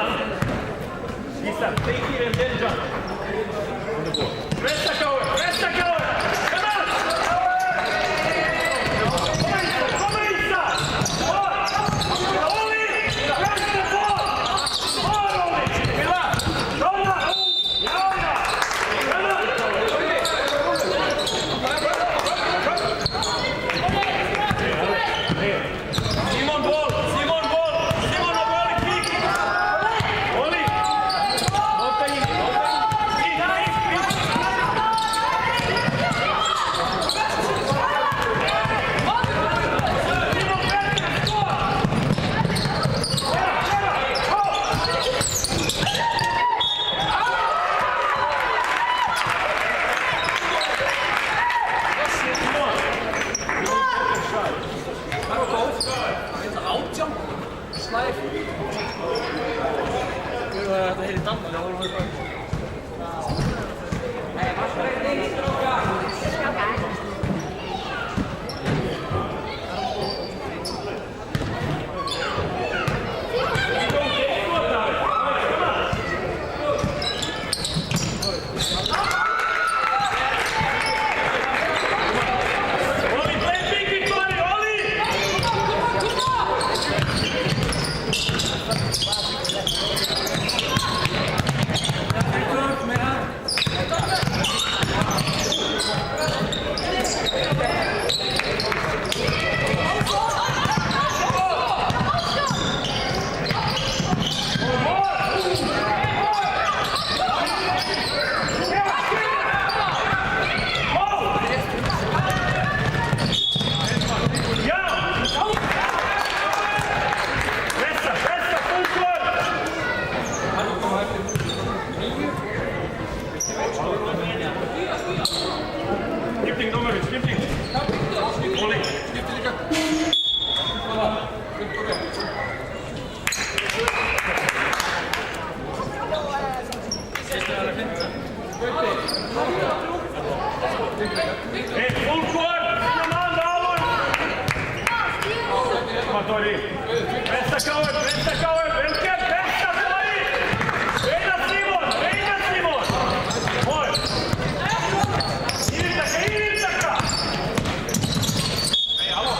Ísar, take it and then jump. Pressa káir, pressa káir! Come on! Kom Ísar! Óli! Press the ball! Óli! Killa! Kóla! Jána! Come on! Simon ball! Simon ball! Simon har bollen kvick! Oli! Låta in! Slæf. Þetta heitir Danmæli, það voru bara. Oli, play big victory, Oli! Skipting nummer, skipting. Oli. Hey, full court! Kom an, Davor! Kom an, Tori. Bästa cover, vilken bästa Tori! Reina Simon! Mål! Irtaka! Hej, hallå!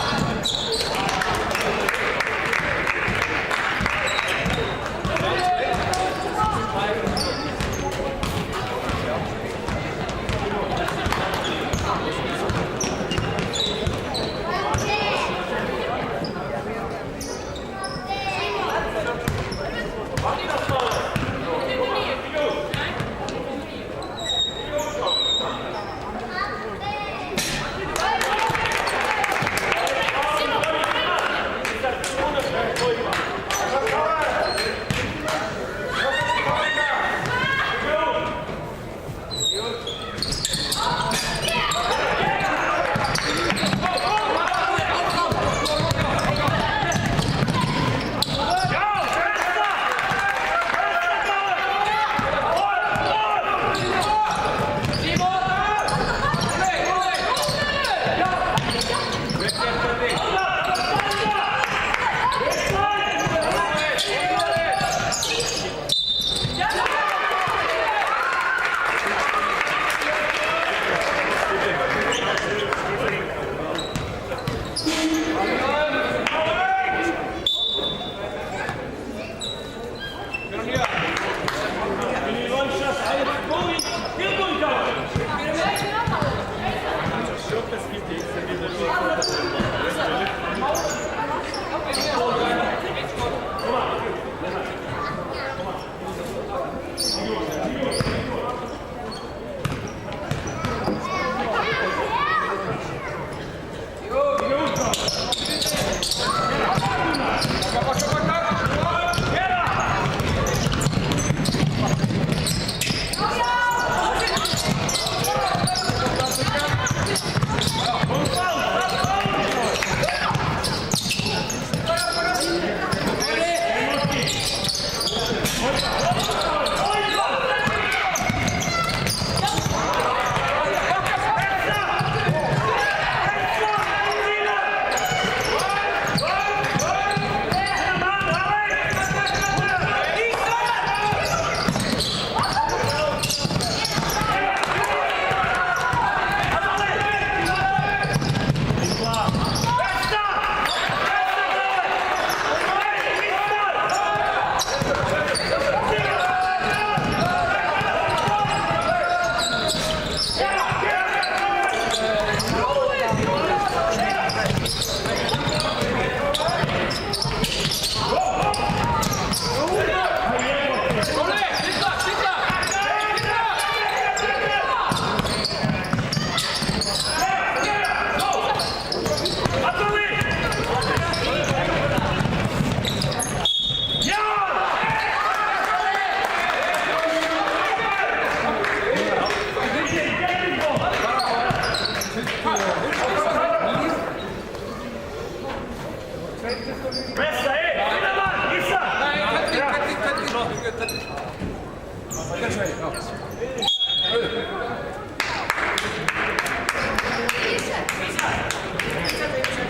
Pressa, Innan, gissa!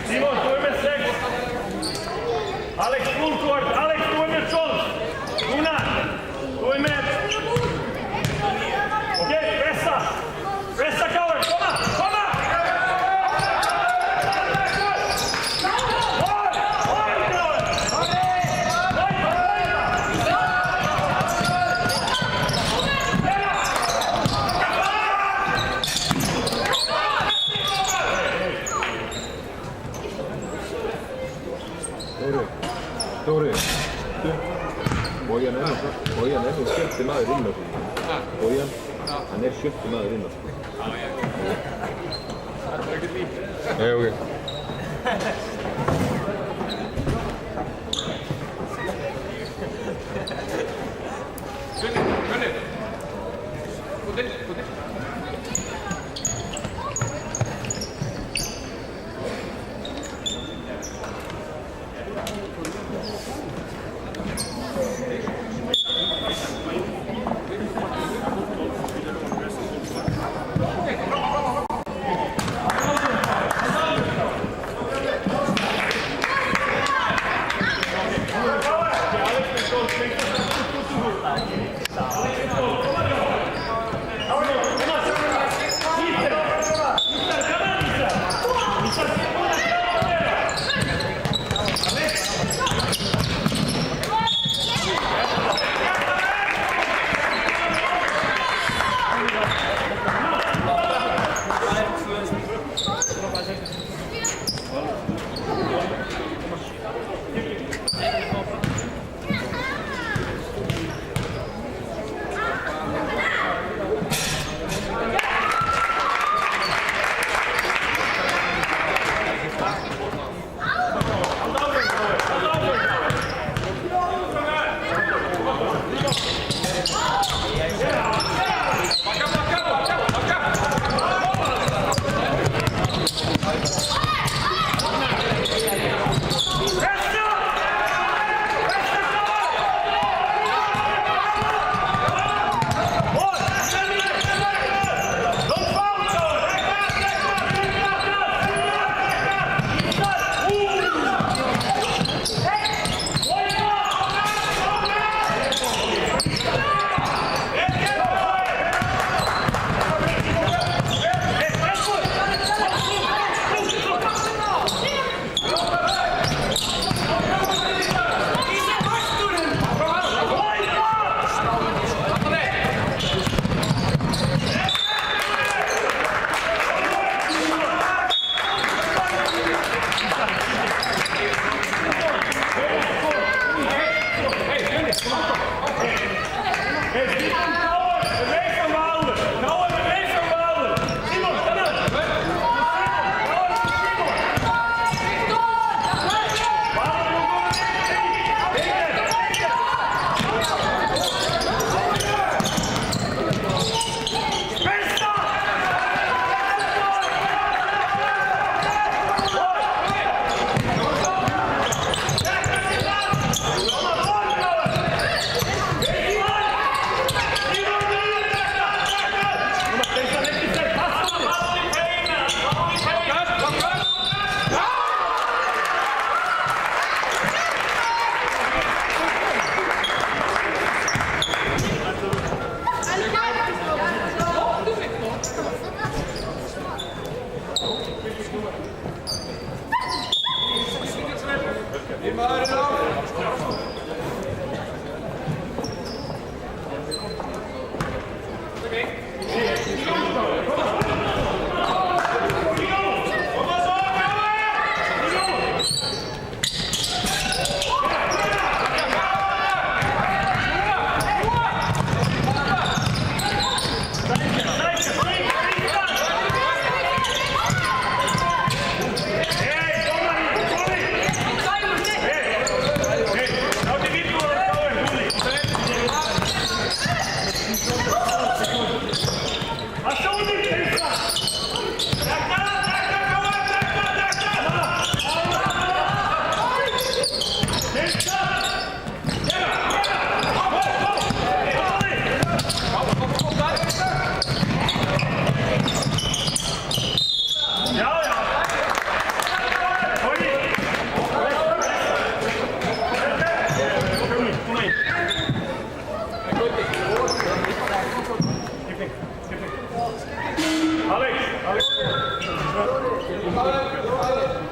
Simon, du är med 6. Alex, fullcourt. Alex, du är med 12. Gunnar, du är med. Okej, pressa. Pressa, Kaur. Komma, komma! Dóri, Bojan er nú 7. maður inn á því. Bojan, hann er 7. maður inn á því. Það er ekkert lítið. Nei, ok. Gunni. Gå til.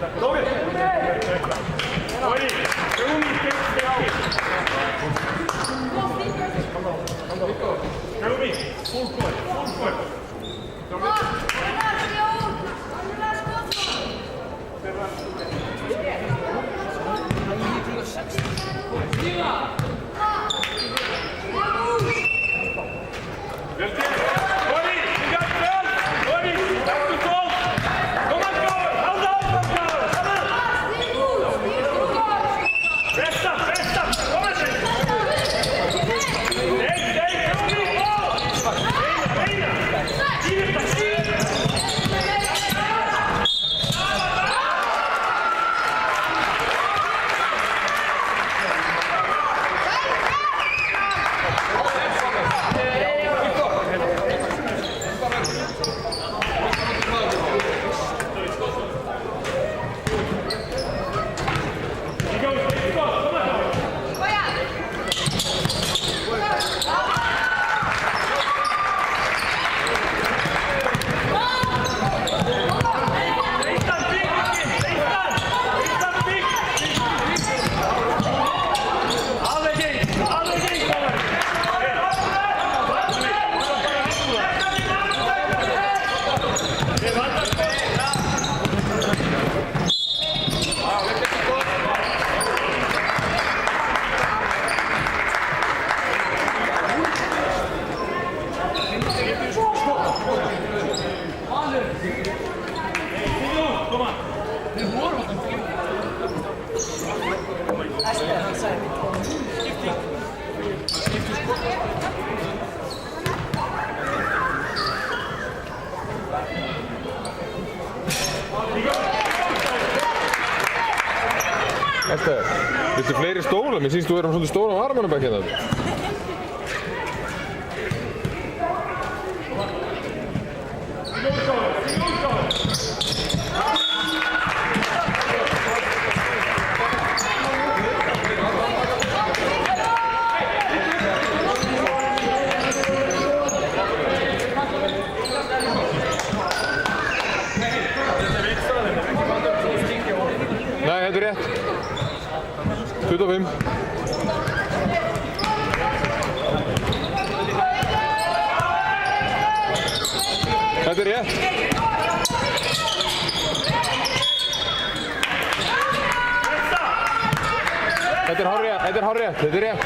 Oj, Rumi, Rumi, full court, full court. Ester, viltu fleiri stóla? Mér sýnst þú erum svolítið stóra á armannabæk hérna. Nei, þetta er rétt. 25. Þetta er rétt. Þetta er hárrétt, þetta er hárrétt, þetta er rétt.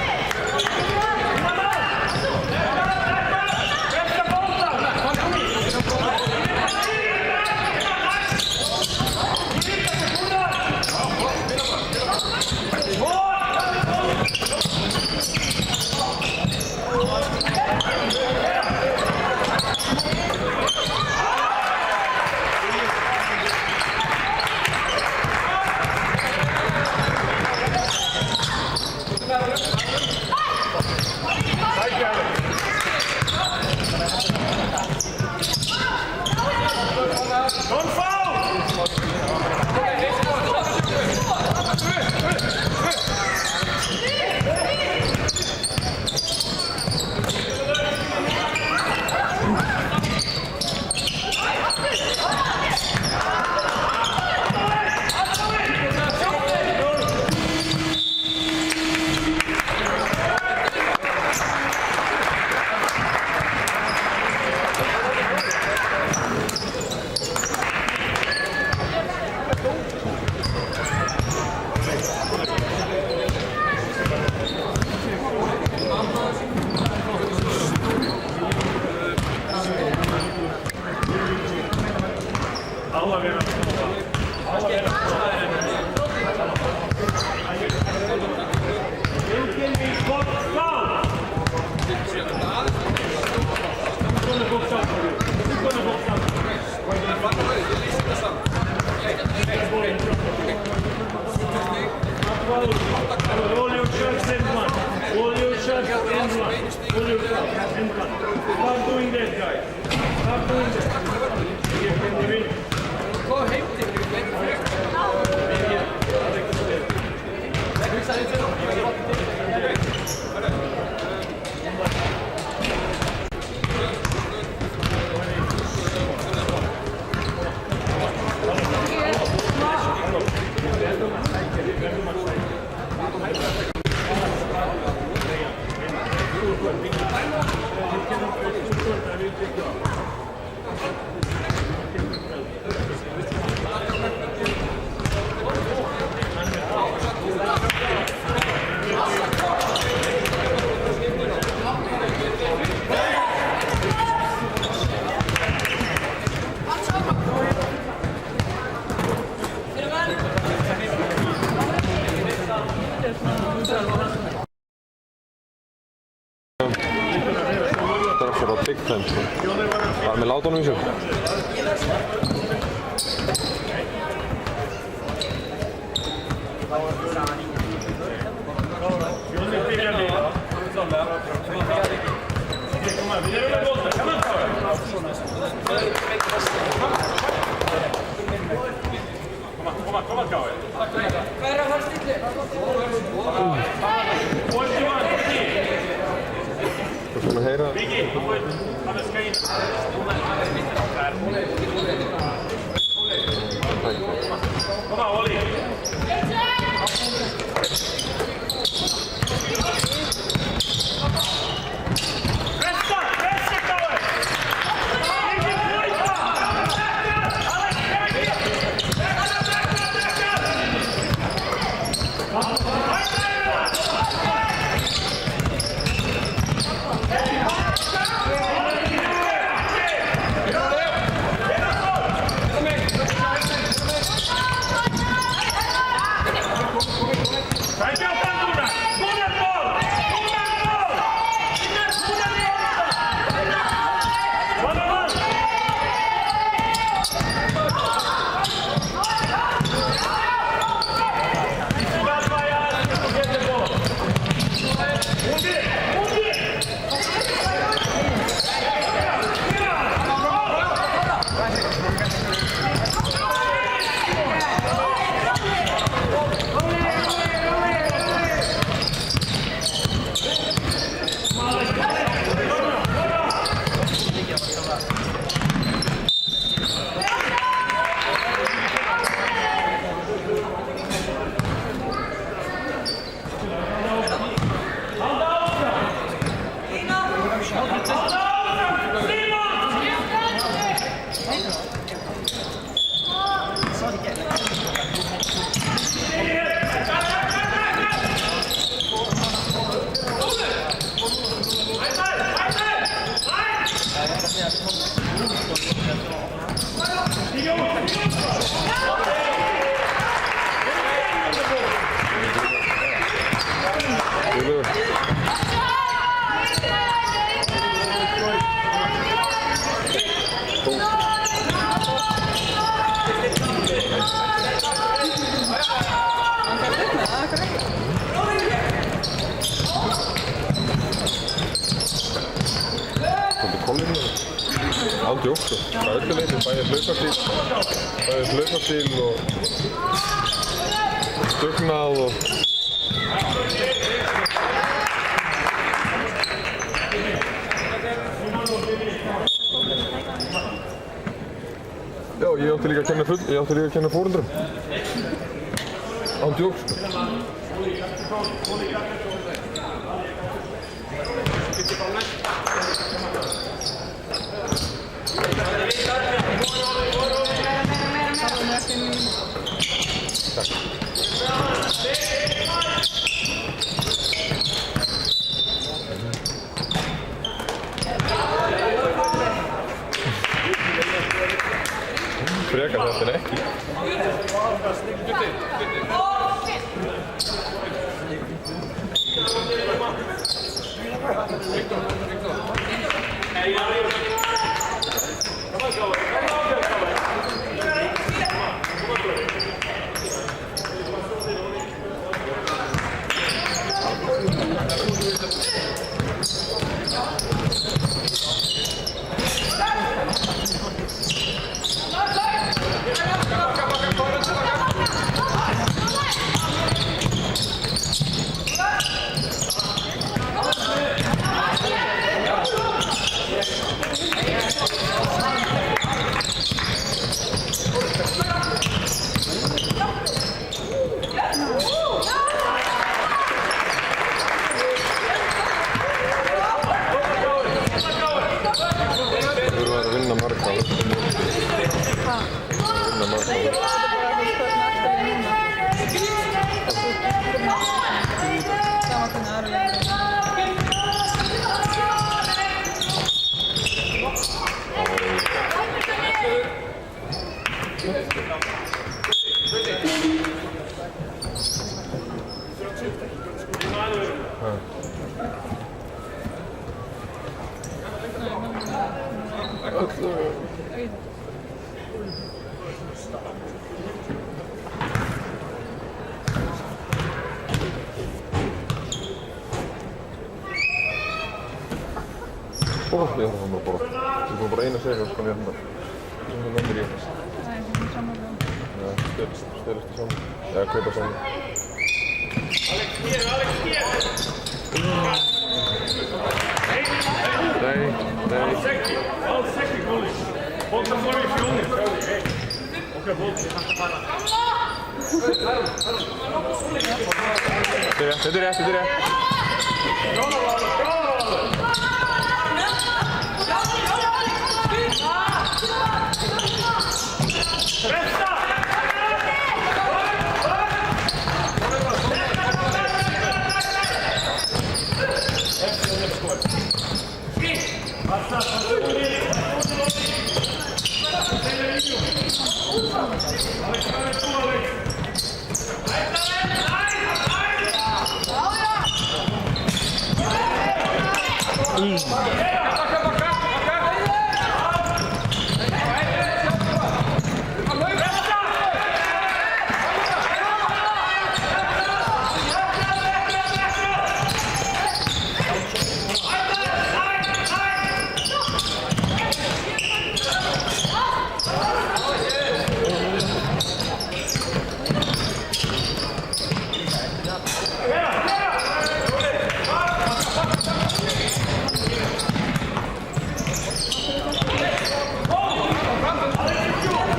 pressure á big time sko. Var með látunum í sig. Þú svona heyra. Kom aan, Ollie. Ándjók sko, það er öllu leyti, bæðið hlaupastíl og dugnað og Já, ég átti líka að kenna fórundrum. Ándjók sko. Frekar þetta en ekki. Ég þarf að borða. Ég er bara eina segjum sko hérna. Sem það nefnir ég. Nei, það er samanlega. Já, stelist í saman. Já, kaupa saman. Alex here! Nei. All second goalie. Hold the ball if you want it. Hey. Okay, hold. Þetta er rétt.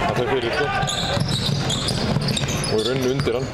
Það fer fyrir sko. Og í rauninni undir hann.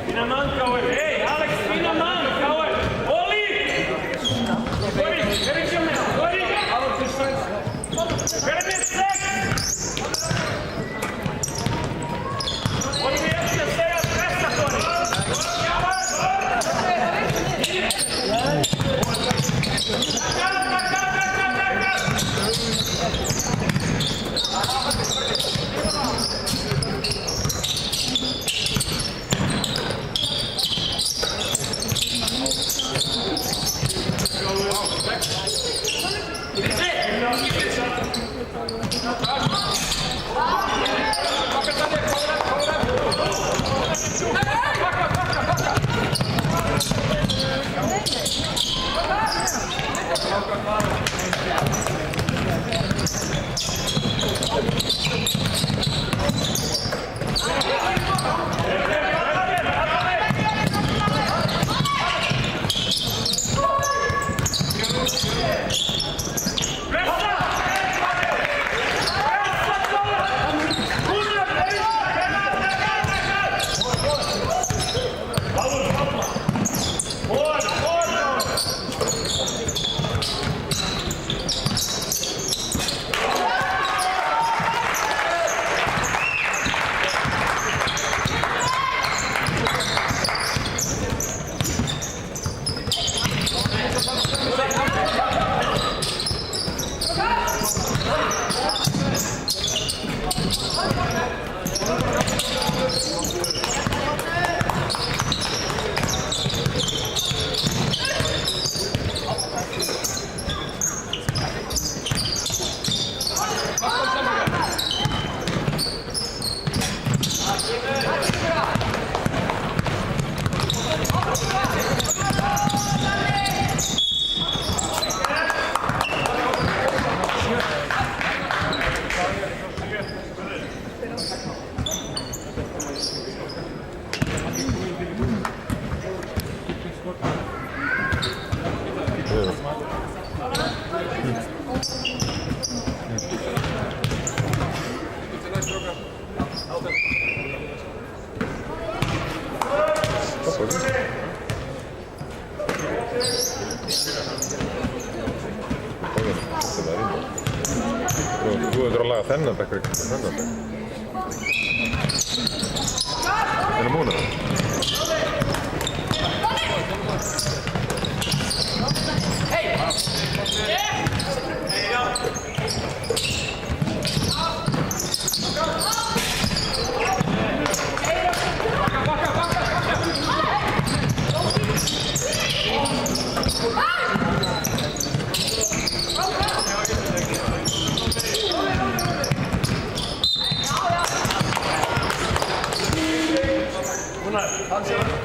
Fina man, Cauê. Hey, Alex, fina man, Cauê. Oli! Ori, very good. Ori! Very mistake! What do we have to say at festa, Tony? Þú hefur að laga þennan bekk og þennan bekk. Er það múnar? Go!